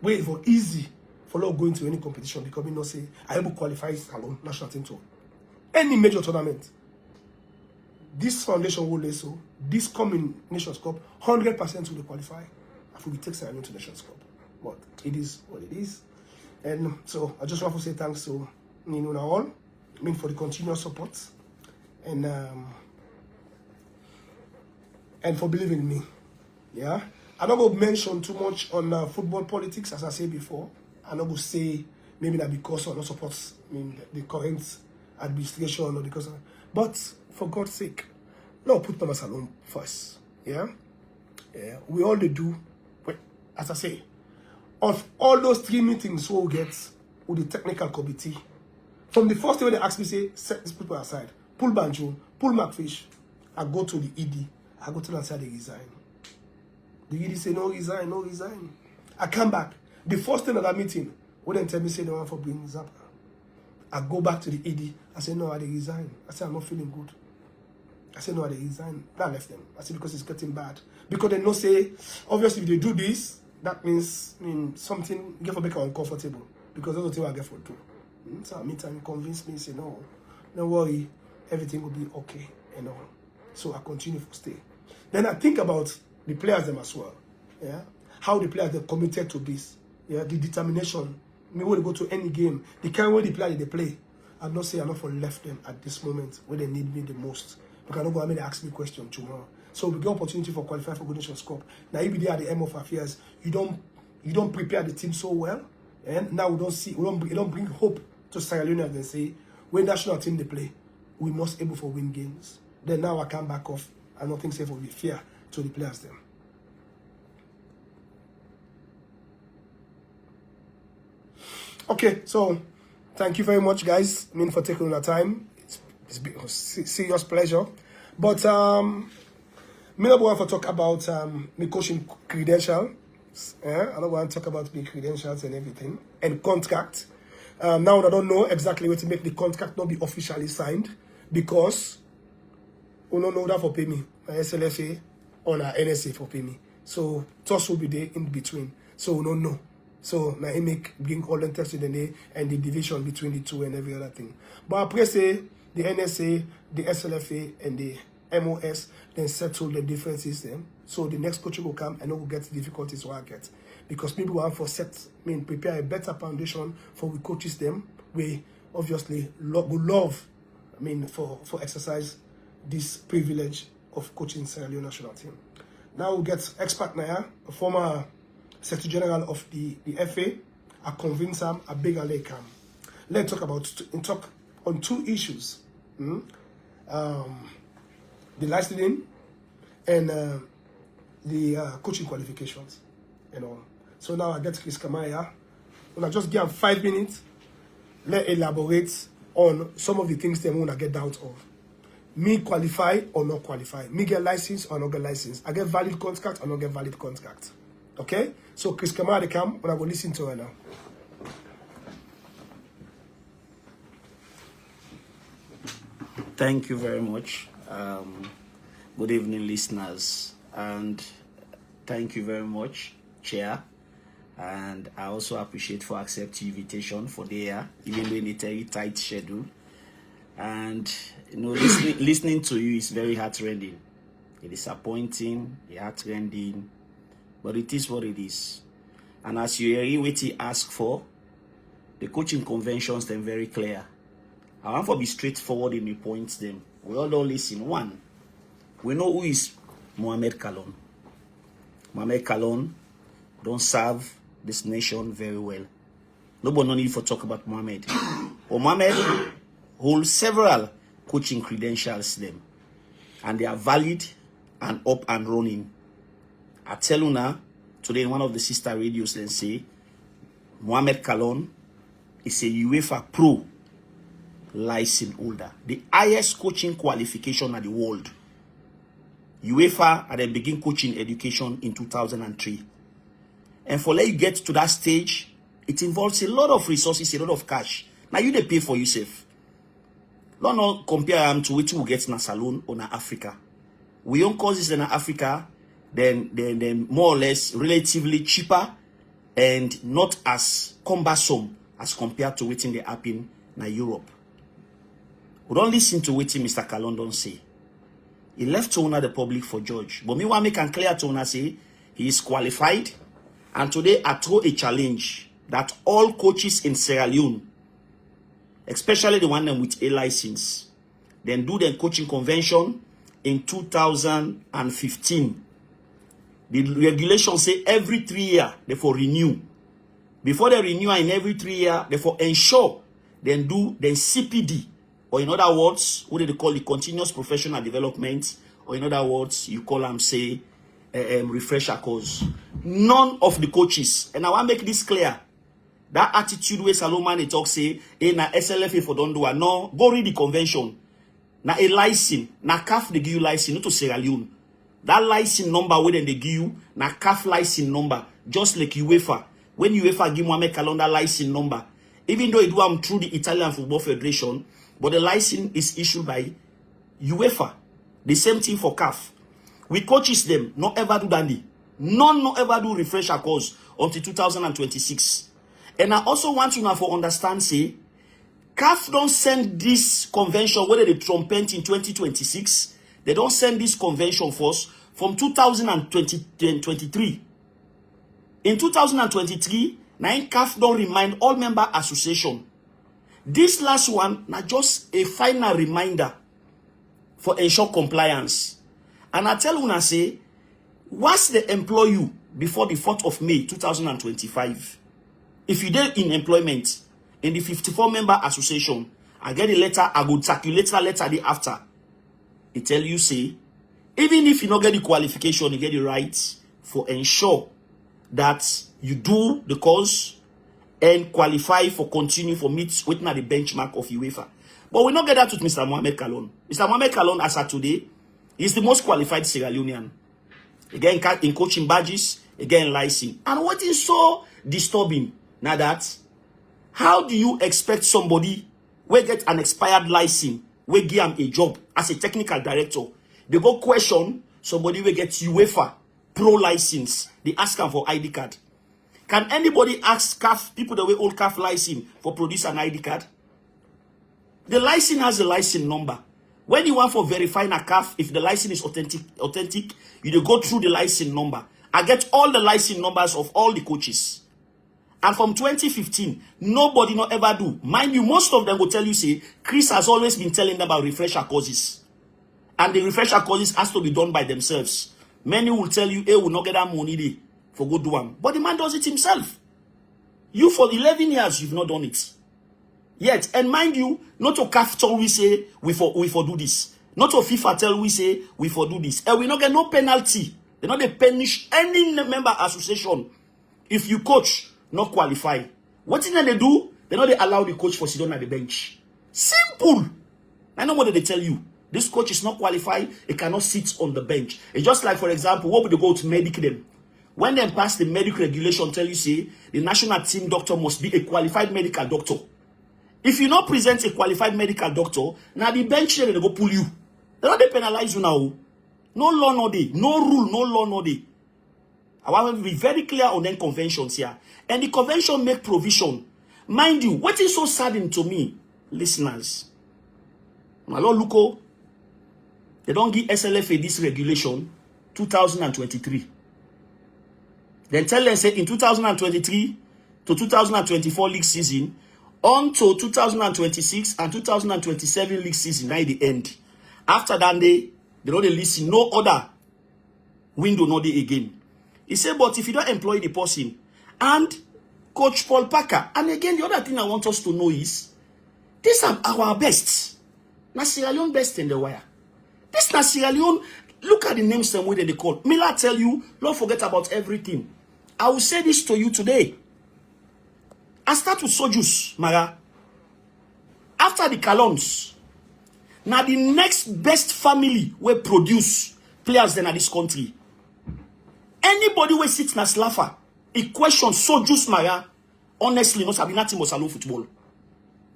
Where it was easy for not going to any competition because we not say I able to qualify alone national team to any major tournament. This foundation will lay so this coming Nations Cup 100% will qualify. After we take Sierra Leone to Nations Cup. But it is what it is. And so I just want to say thanks to all, for the continuous support and for believing in me. Yeah. I'm not going to mention too much on football politics, as I said before. I'm not going to say maybe that because I don't support the current administration or because but for God's sake, no, put Thomas alone first. Yeah. Yeah. We all do. As I say, of all those 3 meetings we'll get with the technical committee, from the first day when they ask me, say, set these people aside, pull Banjo, pull McFish, I go to the ED, I go to them and say they resign. The ED say, no resign, no resign. I come back. The first day of that meeting, when they tell me, say, they want for bringing Zappa. I go back to the ED, I say, no, I resign. I say, I'm not feeling good. I said, no, I resign. I left them. I said, because it's getting bad. Because they know, say, obviously, if they do this, that means something get for make uncomfortable. Because that's what I get for do. So meantime, convince me, say, no, don't worry, everything will be okay, So I continue to stay. Then I think about the players them as well. Yeah. How the players are committed to this. Yeah, the determination. Me when they go to any game, the kind way the players they play. I'm not saying I'm not for left them at this moment where they need me the most. Because I don't go and ask me question tomorrow. So we get opportunity for qualify for Good Nations Cup. Now if they are the end of affairs, you don't prepare the team so well, and now we don't bring hope to Sierra Leone and say when national team they play, we must able for win games. Then now I come back off and nothing safe will be fair to the players them. Okay, so thank you very much, guys. For taking the time. It's been a serious pleasure. But me not want to talk about my coaching credential. I don't want to talk about big credentials and everything. And contract. Now I don't know exactly where to make the contract not be officially signed because we don't know that for pay me. My SLFA or na NSA for pay me. So toss will be there in between. So we don't know. So now it bring all the tests in the day and the division between the two and every other thing. But après say the NSA, the SLFA and the MOS then settle the differences then. So the next coach will come and will get difficulties what I get. Because people want for prepare a better foundation for we coaches them. We obviously love for exercise this privilege of coaching Sierra Leone national team. Now we get expert now, a former Secretary General of the FA. I convince him a bigger lake. Let's talk on two issues. The licensing and the coaching qualifications and all. So now I get Chris Kamaya. When I just give him 5 minutes, let elaborate on some of the things they want to get doubt of. Me qualify or not qualify. Me get license or not get license. I get valid contract or not get valid contract. Okay? So Chris Kamaya they come when I go listen to her now. Thank you very much. Good evening, listeners, and thank you very much, Chair. And I also appreciate for accepting invitation for the year, even though in a very tight schedule. And listening to you is very heart-rending. It is disappointing, heart-rending, but it is what it is. And as you hear what he asked for, the coaching conventions then very clear. I want to be straightforward in the points then. We all don't listen. One, we know who is Mohamed Kallon. Mohamed Kallon don't serve this nation very well. Nobody no need for talk about Mohamed. But Mohamed holds several coaching credentials them. And they are valid and up and running. I tell you now, today in one of the sister radios then say, Mohamed Kallon is a UEFA Pro license holder. The highest coaching qualification in the world. UEFA had begin coaching education in 2003. And for let you get to that stage, it involves a lot of resources, a lot of cash. Now you they pay for yourself. Don't compare them to what you get in a salon or in Africa. We own courses in Africa, then more or less relatively cheaper and not as cumbersome as compared to what they happen in Europe. We don't listen to what Mr. Kallon don't say. He left to honor the public for judge. But me want make and clear to honor say he is qualified. And today I throw a challenge that all coaches in Sierra Leone, especially the one with a license, then do the coaching convention in 2015. The regulations say every 3 years they for renew. Before they renew in every 3 years, they for ensure then do the CPD. Or in other words, what do they call it? Continuous professional development. Or in other words, you call them, say, refresher course. None of the coaches, and I want to make this clear, that attitude where Salomon they talk say, na SLFA for don't do it. No, go read the convention. Na a license, na CAF they give you license, not to Sierra Leone. That license number where they give you, na CAF license number, just like UEFA. When UEFA give Mohamed Kallon that license number, even though it was through the Italian Football Federation, but the license is issued by UEFA. The same thing for CAF. We coaches them, not ever do that. None not ever do refresher course until 2026. And I also want you now for understand, say, CAF don't send this convention, whether they trumpet in 2026, they don't send this convention first from 2023. In 2023, now CAF don't remind all member association. This last one, now just a final reminder for ensure compliance. And I tell you now, say, once they employ you before the 4th of May 2025, if you did in employment in the 54-member association, I get a letter, I go circulate that letter the after. It tell you, say, even if you don't get the qualification, you get the right for ensure that you do the course and qualify for continue for meet within the benchmark of UEFA. But we not get that with Mr. Mohamed Kallon. Mr. Mohamed Kallon, as of today, is the most qualified Sierra Leonean. again in coaching badges, again license. And what is so disturbing now that how do you expect somebody will get an expired license, will give him a job as a technical director? They go question somebody will get UEFA pro license. They ask him for ID card. Can anybody ask CAF, people that will hold CAF license for produce an ID card? The license has a license number. When you want for verifying a CAF, if the license is authentic, you go through the license number. I get all the license numbers of all the coaches. And from 2015, nobody not ever do. Mind you, most of them will tell you, say, Chris has always been telling them about refresher courses. And the refresher courses has to be done by themselves. Many will tell you, hey, will not get that money there for go do one. But the man does it himself. You, for 11 years, you've not done it. Yet, and mind you, not to CAF tell we say, we for do this. Not to FIFA tell we say, we for do this. And we not get no penalty. They not they punish any member association if you coach not qualify. What thing they do? They not they allow the coach for sit down at the bench. Simple. I know what they tell you. This coach is not qualified. He cannot sit on the bench. It's just like, for example, what would they go to medic them? When they pass the medical regulation, tell you say the national team doctor must be a qualified medical doctor. If you not present a qualified medical doctor, now the bench they go pull you. They not they penalize you now. No law no day, no rule, no law no day. I want to be very clear on them conventions here. And the convention make provision. Mind you, what is so saddening to me, listeners? My Lord Luko, they don't give SLFA this regulation 2023. Then tell them say in 2023 to 2024 league season, on to 2026 and 2027 league season, now the end. After that, they don't listen, no other window, no day again. He said, but if you don't employ the person, and Coach Paul Parker, and again, the other thing I want us to know is, these are our best. Now, Sierra Leone best in the wire. This na Sierra Leone, look at the names and way that they call. Miller tell you, don't forget about everything. I will say this to you today. I start with Sojus, Mara. After the Kallons, now the next best family will produce players then at this country. Anybody will sit na Slafa, a question Sojus Mara, honestly, not have nothing but salon football.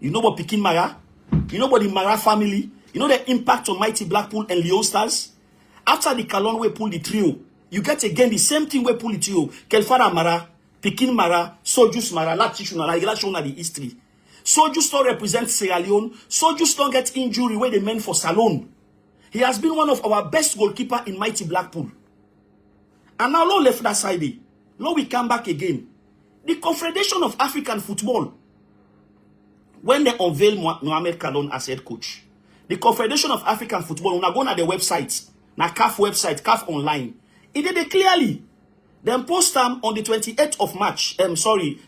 You know what Pekin Mara? You know what the Mara family? You know the impact on Mighty Blackpool and Leo Stars? After the Kallon will pull the trio, you get again the same thing we pull the trio. Kelfara Mara, Pekin Mara, Sojus Mara, Latich Mara, you shown the history. Sojus don't represent Sierra Leone. Sojus don't get injury where they meant for Salon. He has been one of our best goalkeeper in Mighty Blackpool. And now Lord left that side. Lord we come back again. The Confederation of African Football, when they unveil Mohamed Kallon as head coach, the Confederation of African Football, when I go on the website, na CAF website, CAF online, it did it clearly. Then post them on the 28th of March,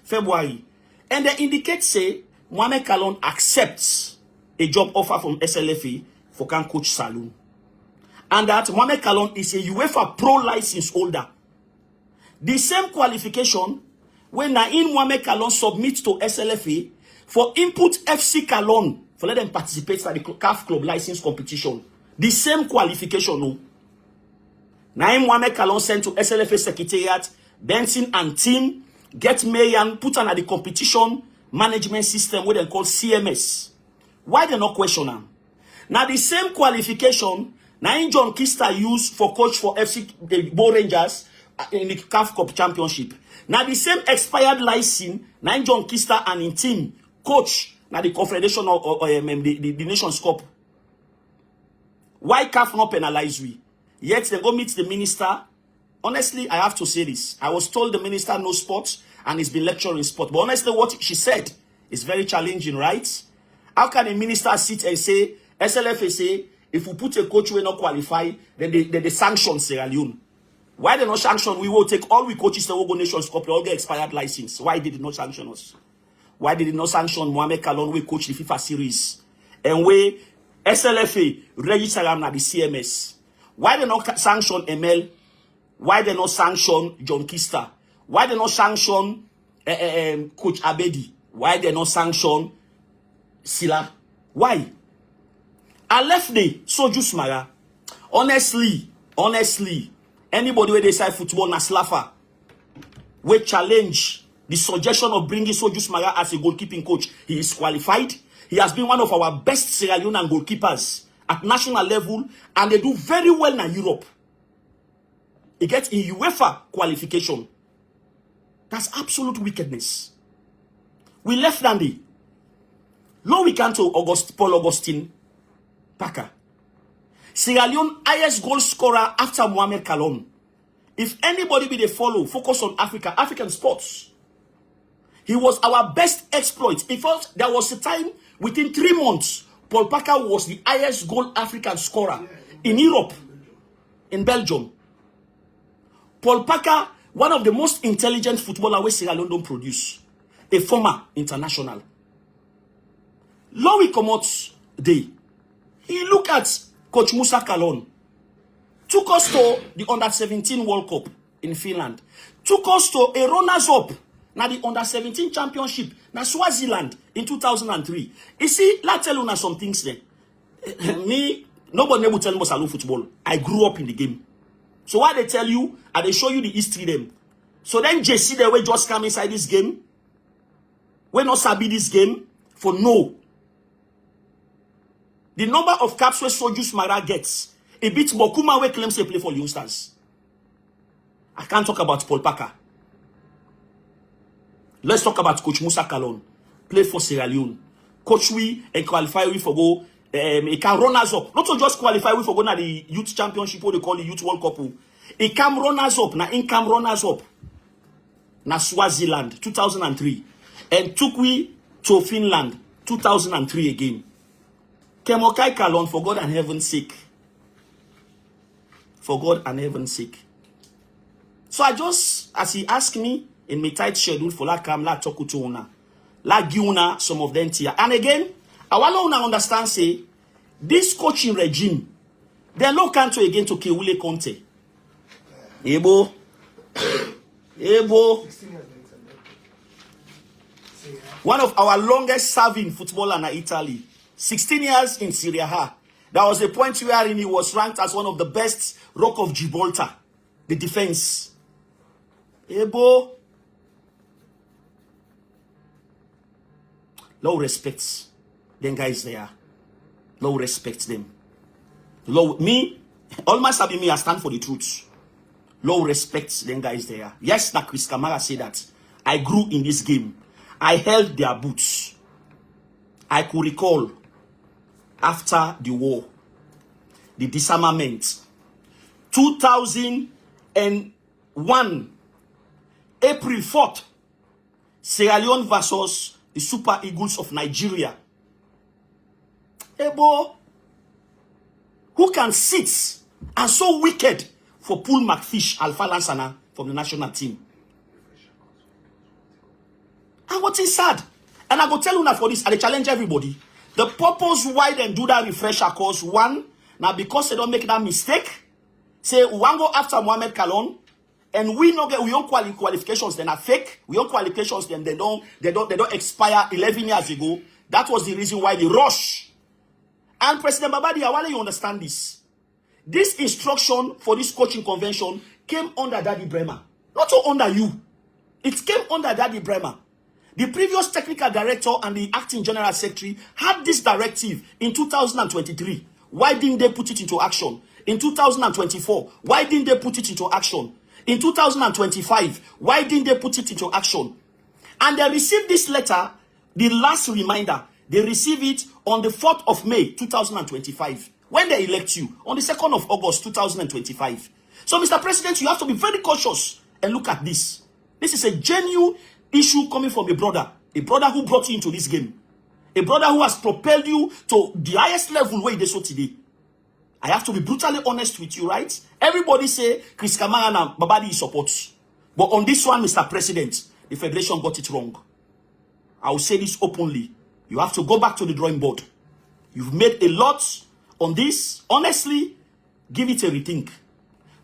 February. And they indicate, say, Mohamed Kallon accepts a job offer from SLFA for can coach Salon. And that Mohamed Kallon is a UEFA Pro license holder. The same qualification when Naim Mohamed Kallon submits to SLFA for input FC Kallon for let them participate in the CAF club license competition. The same qualification, no. Naim Mohamed Kallon sent to SLFA Secretariat, Benson and team, get Mayan, put on at the competition management system, what they call CMS. Why they not question them? Now the same qualification, Naim John Kista used for coach for FC Bo Rangers in the CAF Cup Championship. Now the same expired license, Naim John Kista and in team, coach, now the Confederation of the Nations Cup. Why CAF not penalize we? Yet they go meet the minister. Honestly, I have to say this. I was told the minister knows sports and he's been lecturing sport. But honestly, what she said is very challenging, right? How can a minister sit and say, SLFA say, if we put a coach who will not qualify, then they sanction Sierra Leone? Why they not sanction? We will take all we coaches that will go Nations Cup, they all get expired license. Why did it not sanction us? Why did it not sanction Mohamed Kallon, we coach the FIFA series? And we SLFA register them at the CMS. Why they not sanction ML? Why they not sanction John Kista? Why they not sanction Coach Abedi? Why they not sanction Sila? Why? I left the Sojus Mara. Honestly, Anybody where they say football na slaffer, we challenge the suggestion of bringing Sojus Mara as a goalkeeping coach. He is qualified. He has been one of our best Sierra Leonean goalkeepers at national level, and they do very well in Europe. He gets in UEFA qualification. That's absolute wickedness. We left Dandy. Now we come to Paul Augustine Parker. Sierra Leone highest goal scorer after Mohamed Kallon. If anybody be the follow, focus on Africa, African sports. He was our best exploit. In fact, there was a time within 3 months, Paul Parker was the highest goal African scorer in Europe, in Belgium. Paul Parker, one of the most intelligent footballers we Sierra Leone don't produce. A former international. Now we come out day. He look at Coach Mohamed Kallon. Took us to the Under-17 World Cup in Finland. Took us to a runners-up. Now the Under-17 Championship. Now Swaziland in 2003. You see, let's tell you some things there. Me, nobody never tell me about football. I grew up in the game. So what they tell you, and they show you the history them. So then JC, they will just come inside this game. We not sabi this game for no. The number of caps where Sojus Mara gets, it beats Bokuma where claims they play for Leonstars. I can't talk about Paul Parker. Let's talk about Coach Mohamed Kallon. Play for Sierra Leone. Coach we and qualify we for go. He can run us up. Not to just qualify we for go na the youth championship or they call the youth World Cup. He can run us up. Na in can run us up. Na Swaziland 2003. And took we to Finland 2003 again. Mohamed Kallon, for God and heaven's sake. For God and heaven's sake. So I just, as he asked me in my tight schedule for la come la talk to una, la giuna some of them here. And again, I want to understand say this coaching regime, they no can't again to Kewule Conte. Ebo. One of our longest serving footballer in Italy. 16 years in Serie A. There was a point where he was ranked as one of the best Rock of Gibraltar. The defense. Ebo. Low respects them guys there. Low respects them. Low me, almost have me, I stand for the truth. Low respects them guys there. Yes, that Chris Kamara said that. I grew in this game. I held their boots. I could recall after the war, the disarmament, 2001, April 4th, Sierra Leone versus the Super Eagles of Nigeria. Ebo, who can sit and so wicked for Paul McFish, Alpha Lansana from the national team? And what is sad? And I go tell you now for this, and I challenge everybody. The purpose why they do that refresher course, one, now because they don't make that mistake, say we want go after Mohamed Kallon, and we no get we own qualifications, then are fake. We own qualifications, then they don't expire 11 years ago. That was the reason why they rush. And President Babadi, I want you understand this. This instruction for this coaching convention came under Daddy Bremer, not under you. It came under Daddy Bremer. The previous technical director and the acting general secretary had this directive in 2023. Why didn't they put it into action? In 2024, why didn't they put it into action? In 2025, why didn't they put it into action? And they received this letter, the last reminder, they received it on the 4th of May, 2025. When they elect you, on the 2nd of August, 2025. So, Mr. President, you have to be very cautious and look at this. This is a genuine issue coming from a brother who brought you into this game, a brother who has propelled you to the highest level where they saw today. I have to be brutally honest with you, right? Everybody say Chris Kamara and Babadi supports, but on this one, Mr. President, the federation got it wrong. I will say this openly. You have to go back to the drawing board. You've made a lot on this. Honestly, give it a rethink.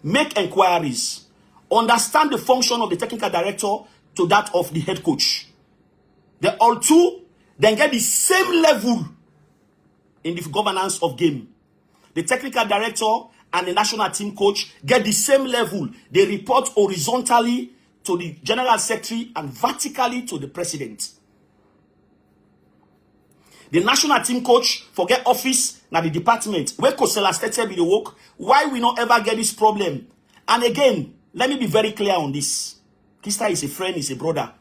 Make inquiries. Understand the function of the technical director to that of the head coach. They all two then get the same level in the governance of game. The technical director and the national team coach get the same level. They report horizontally to the general secretary and vertically to the president. The national team coach forget office na the department. Where Kosela stated be the work. Why we not ever get this problem? And again, let me be very clear on this. Kista is a friend, is a brother.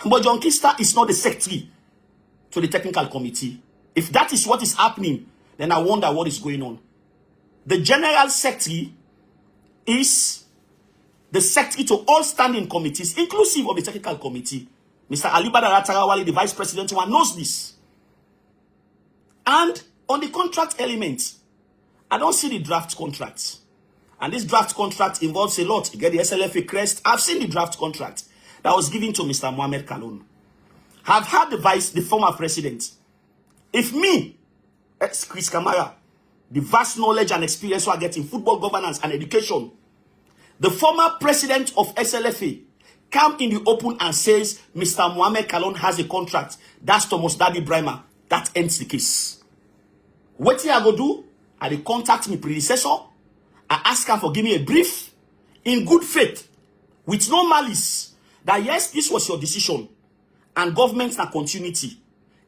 But John Kista is not the secretary to the technical committee. If that is what is happening, then I wonder what is going on. The general secretary is the secretary to all standing committees, inclusive of the technical committee. Mr. Alibada Tarawali, the vice president, one knows this. And on the contract element, I don't see the draft contract. And this draft contract involves a lot. You get the SLFA crest. I've seen the draft contract that was given to Mr. Mohamed Kallon. I've had the former president. If me, Chris Kamara, the vast knowledge and experience I get in football governance and education, the former president of SLFA come in the open and says Mr. Mohamed Kallon has a contract. That's Thomas Daddy Brimer. That ends the case. What I go do? I dey contact my predecessor. I ask him for give me a brief in good faith, with no malice, that yes, this was your decision, and government na continuity.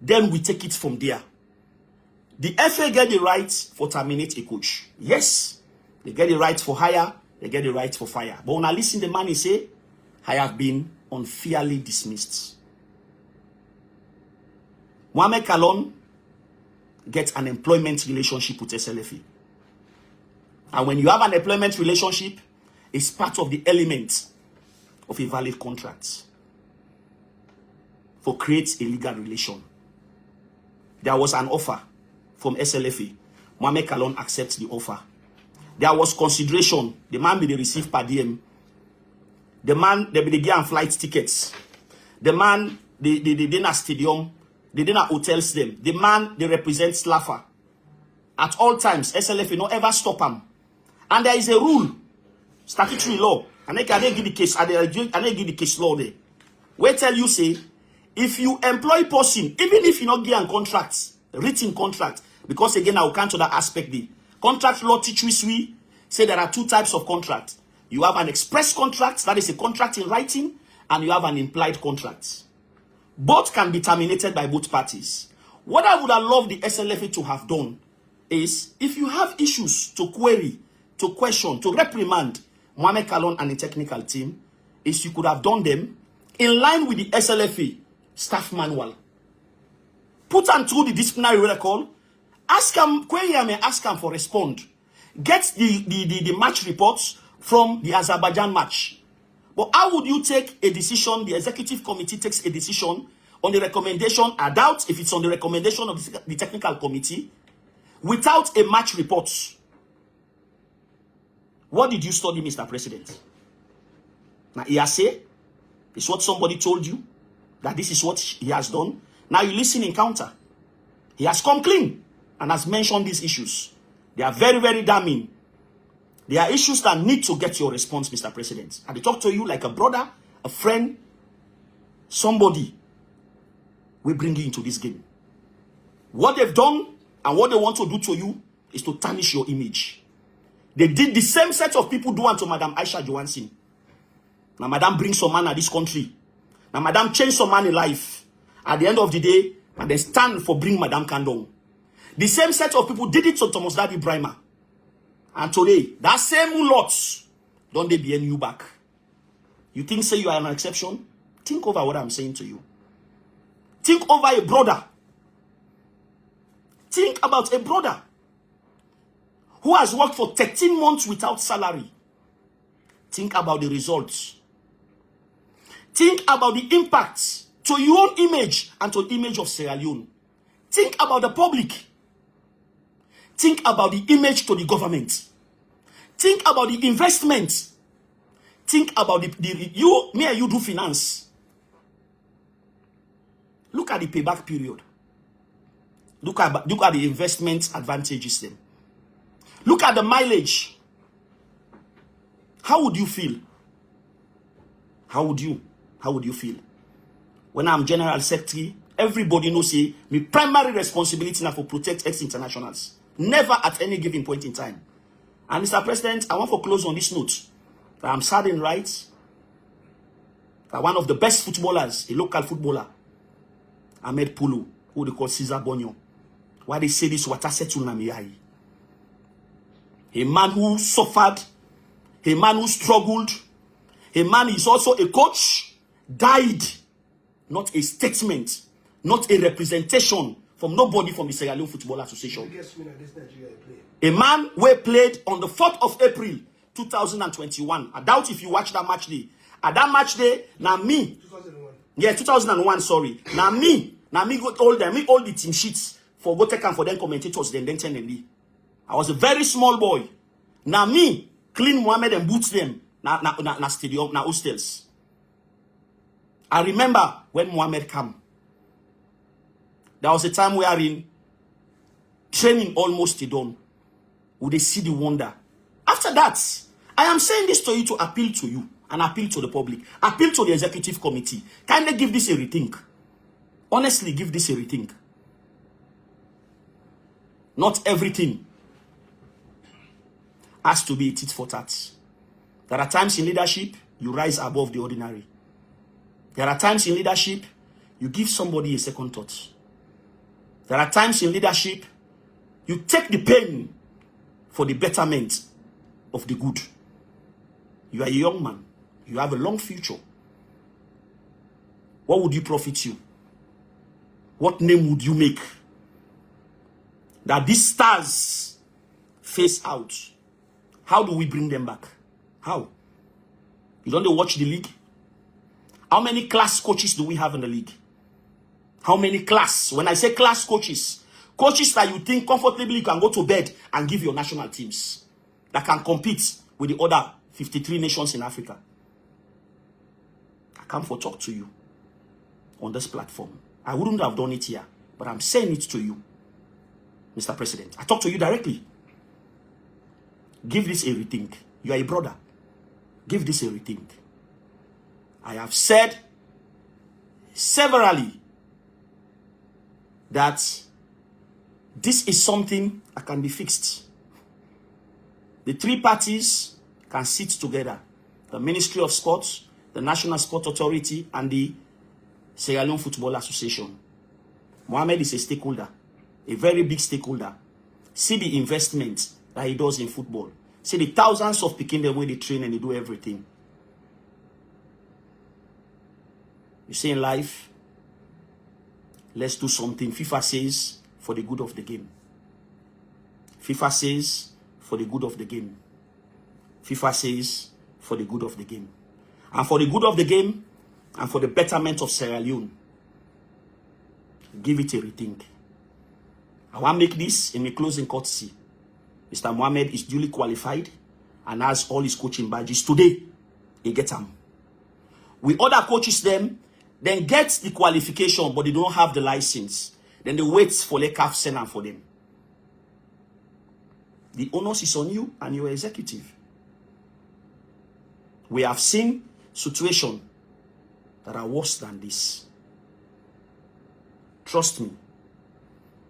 Then we take it from there. The FA get the right for terminate a coach. Yes, they get the right for hire, they get the right for fire. But when I listen, the man he say, I have been unfairly dismissed. Mohamed Kallon gets an employment relationship with SLFA. And when you have an employment relationship, it's part of the element of a valid contract for create a legal relation. There was an offer from SLFA. Mohamed Kallon accepts the offer. There was consideration. The man be receive per diem. The man, they be give flight tickets. The man, they dinner stadium. They dinner hotels them. The man, they represent Slaffer. At all times, SLFA no ever stop him. And there is a rule, statutory law. And I give the case, I give the case law there. Where tell you say, if you employ person, even if you not get a contract, written contract, because again I will come to that aspect there. Contract law teaches we say there are two types of contract. You have an express contract, that is a contract in writing, and you have an implied contract. Both can be terminated by both parties. What I would have loved the SLFA to have done is, if you have issues to query, to question, to reprimand Mohamed Kallon and the technical team, is you could have done them in line with the SLFA staff manual. Put them through the disciplinary record, ask them, query them and ask them for respond. Get the match reports from the Azerbaijan match. But how would you take a decision, the executive committee takes a decision on the recommendation, I doubt if it's on the recommendation of the technical committee, without a match report? What did you study, Mr. President? Now, he has said, it's what somebody told you, that this is what he has done. Now you listen in counter. He has come clean and has mentioned these issues. They are very, very damning. They are issues that need to get your response, Mr. President. And they talk to you like a brother, a friend, somebody will bring you into this game. What they've done and what they want to do to you is to tarnish your image. They did the same set of people do unto Madam Aisha Johansson. Now, Madam brings some man at this country. Now, Madam changed some man in life. At the end of the day, and they stand for bring Madam Kandong. The same set of people did it to Thomas Daddy Brimer. And today, that same lots, don't they be you back? You think say you are an exception? Think over what I'm saying to you. Think over a brother. Think about a brother who has worked for 13 months without salary. Think about the results. Think about the impact to your own image and to the image of Sierra Leone. Think about the public. Think about the image to the government. Think about the investment. Think about me and you do finance. Look at the payback period. Look at the investment advantages then. Look at the mileage. How would you feel? How would you feel? When I'm General Secretary, everybody knows say my primary responsibility now for protect ex-internationals. Never at any given point in time. And Mr. President, I want to close on this note that I'm saddened, right? That one of the best footballers, a local footballer, Ahmed Pulu, who they call Caesar Bonyo, why they say this Watasetu Namiyai. A man who suffered, a man who struggled, a man is also a coach, died. Not a statement, not a representation from nobody from the Sierra Leone Football Association. A man who played on the 4th of April 2021. I doubt if you watch that match day. At that match day, now me. 2001. Yeah, 2001, sorry. Now me got all them, me all the team sheets for go take and for them commentators, then tell them. I was a very small boy. Now me clean Mohamed and boots them na stadium, na hostels. I remember when Mohamed came. There was a time we are in training almost done. Would they see the wonder? After that, I am saying this to you to appeal to you and appeal to the public, appeal to the executive committee. Kindly give this a rethink. Honestly, give this a rethink. Not everything has to be a tit for tat. There are times in leadership you rise above the ordinary. There are times in leadership you give somebody a second thought. There are times in leadership you take the pain for the betterment of the good. You are a young man. You have a long future. What would you profit you? What name would you make? That these stars face out. How do we bring them back? How? You don't watch the league? How many class coaches do we have in the league? How many class? When I say class coaches, coaches that you think comfortably you can go to bed and give your national teams, that can compete with the other 53 nations in Africa. I come for talk to you on this platform. I wouldn't have done it here, but I'm saying it to you, Mr. President. I talk to you directly. Give this a rethink. You are a brother. Give this a rethink. I have said severally that this is something that can be fixed. The three parties can sit together. The Ministry of Sports, the National Sport Authority, and the Sierra Leone Football Association. Mohamed is a stakeholder, a very big stakeholder. See the investment that he does in football. See the thousands of people the way they train and they do everything. You see in life, let's do something. FIFA says for the good of the game. FIFA says for the good of the game. FIFA says for the good of the game. And for the good of the game and for the betterment of Sierra Leone, give it a rethink. I want to make this in my closing courtesy. Mr. Mohamed is duly qualified and has all his coaching badges. Today, he gets them. We other coaches them, then get the qualification, but they don't have the license. Then they wait for the CAF send them for them. The onus is on you and your executive. We have seen situations that are worse than this. Trust me.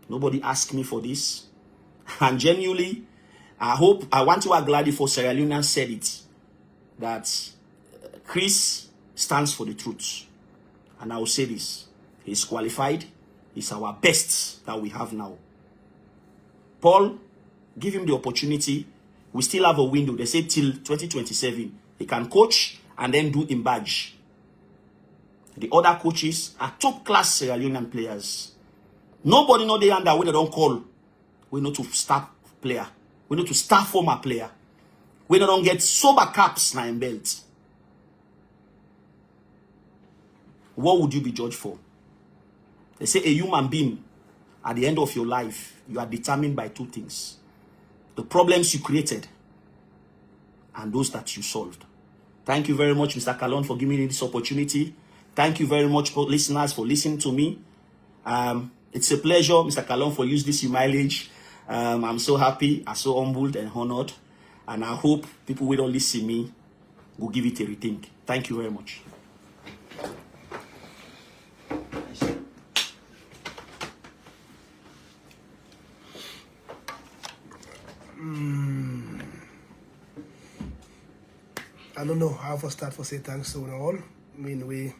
Nobody asked me for this. And genuinely, I want to act glad for Sierra Leone said it, that Chris stands for the truth. And I will say this, he's qualified, he's our best that we have now. Paul, give him the opportunity. We still have a window. They say till 2027, he can coach and then do in badge. The other coaches are top-class Sierra Leonean players. Nobody know the under when they don't call. We know to start player. We know to start former player. We don't get sober caps now in belt. What would you be judged for? They say a human being, at the end of your life, you are determined by two things. The problems you created and those that you solved. Thank you very much, Mr. Kallon, for giving me this opportunity. Thank you very much, listeners, for listening to me. It's a pleasure, Mr. Kallon, for using this mileage. I'm so happy, I'm so humbled and honored. And I hope people who don't listen to me will give it a rethink. Thank you very much. don't know how to start for say thanks to all. I mean, we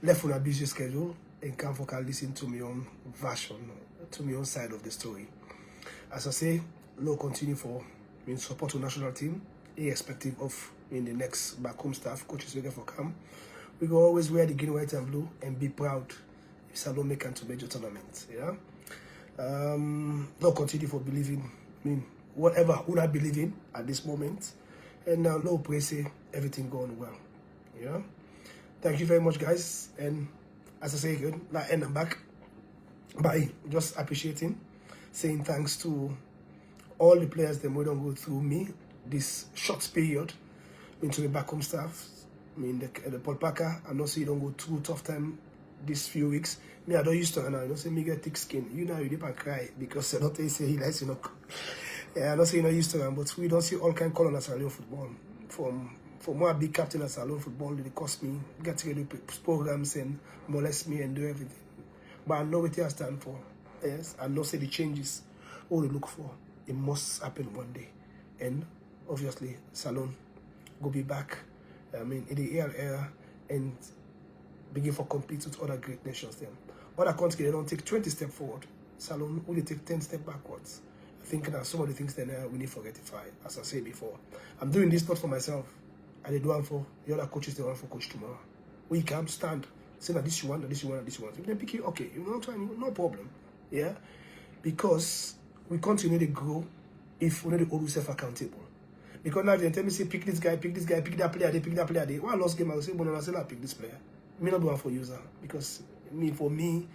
left on a busy schedule and come for listen to my own version, to my own side of the story. As I say, we'll continue for support to national team, irrespective of the next back home staff, coaches waiting for camp. We will always wear the green, white, and blue and be proud if Salone make into major tournaments. Yeah. We'll continue for believing, whatever we not believe in at this moment. And now, Lord, pray say everything going well. Yeah. Thank you very much, guys. And as I say, good, like end and back by just appreciating, saying thanks to all the players that don't go through me this short period into the back home staff. The Paul Parker, I know say you don't go through tough time these few weeks. Me, I don't used to, and I don't say me get thick skin. You know, you dip and cry because I don't say he likes, Yeah, I don't say you're not used to them, but we don't see all kind of color in Sierra Leone football. From one big captain of Sierra Leone football, they cost me, get ready programs and molest me and do everything. But I know what I stand for. Yes, I know say the changes, all they look for, it must happen one day. And obviously, Salone will be back. In the AL era and begin for compete with other great nations. Then other countries, they don't take 20 steps forward. Salone only take 10 steps backwards. I think that some of the things that we need to rectify, as I said before. I'm doing this not for myself. And they do it for the other coaches, they want for coach tomorrow. We can stand, say that this you want, this you want, this you want. If they pick it, okay, no problem. Yeah? Because we continue to grow if we need to hold ourselves accountable. Because now if they tell me, say, pick this guy, pick that player, pick that player. When I lost game, I will say, well, I say, I pick this player. Me not do it for user. Because for me,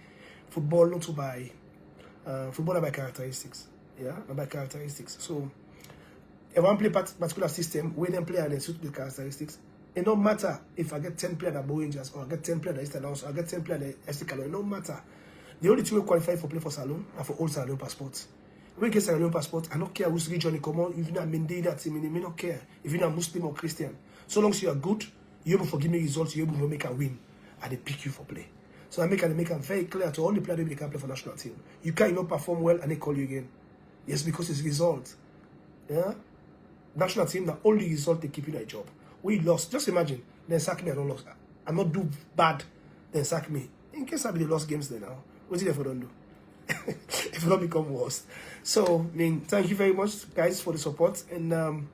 football not to buy, football not by characteristics. Yeah, not by characteristics. So, if I want to play particular system, where them play and they suit the characteristics, it don't matter if I get 10 players that Bow Rangers, or I get 10 players that Eastern House, or I get 10 players that FC Kallon, it don't matter. The only two who qualify for play for Salone are for old Sierra Leone passports. When you get Sierra Leone passport, I don't care which region you come on, if you're not Mende, that team, I don't care if you're not Muslim or Christian. So long as you are good, you're able to give me results, you're able to make a win, and they pick you for play. So I make them very clear to all the players that can play for national team. You can't perform well and they call you again. Yes, because it's result. Yeah? National team, the only result they keep you that job. We lost. Just imagine, then sack me, I don't lose. I not do bad, then sack me. In case I be the lost games there now, what's it if I don't do? If it don't become worse. So, thank you very much, guys, for the support. And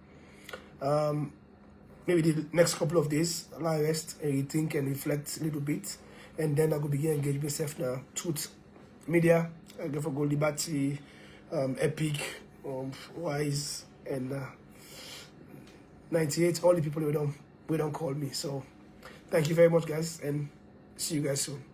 maybe the next couple of days, I'll rest and rethink and reflect a little bit. And then I will begin engaging myself now. Truth Media, I go for Gold Liberty, Epic, Wise, and 98. All the people who don't call me. So, thank you very much, guys, and see you guys soon.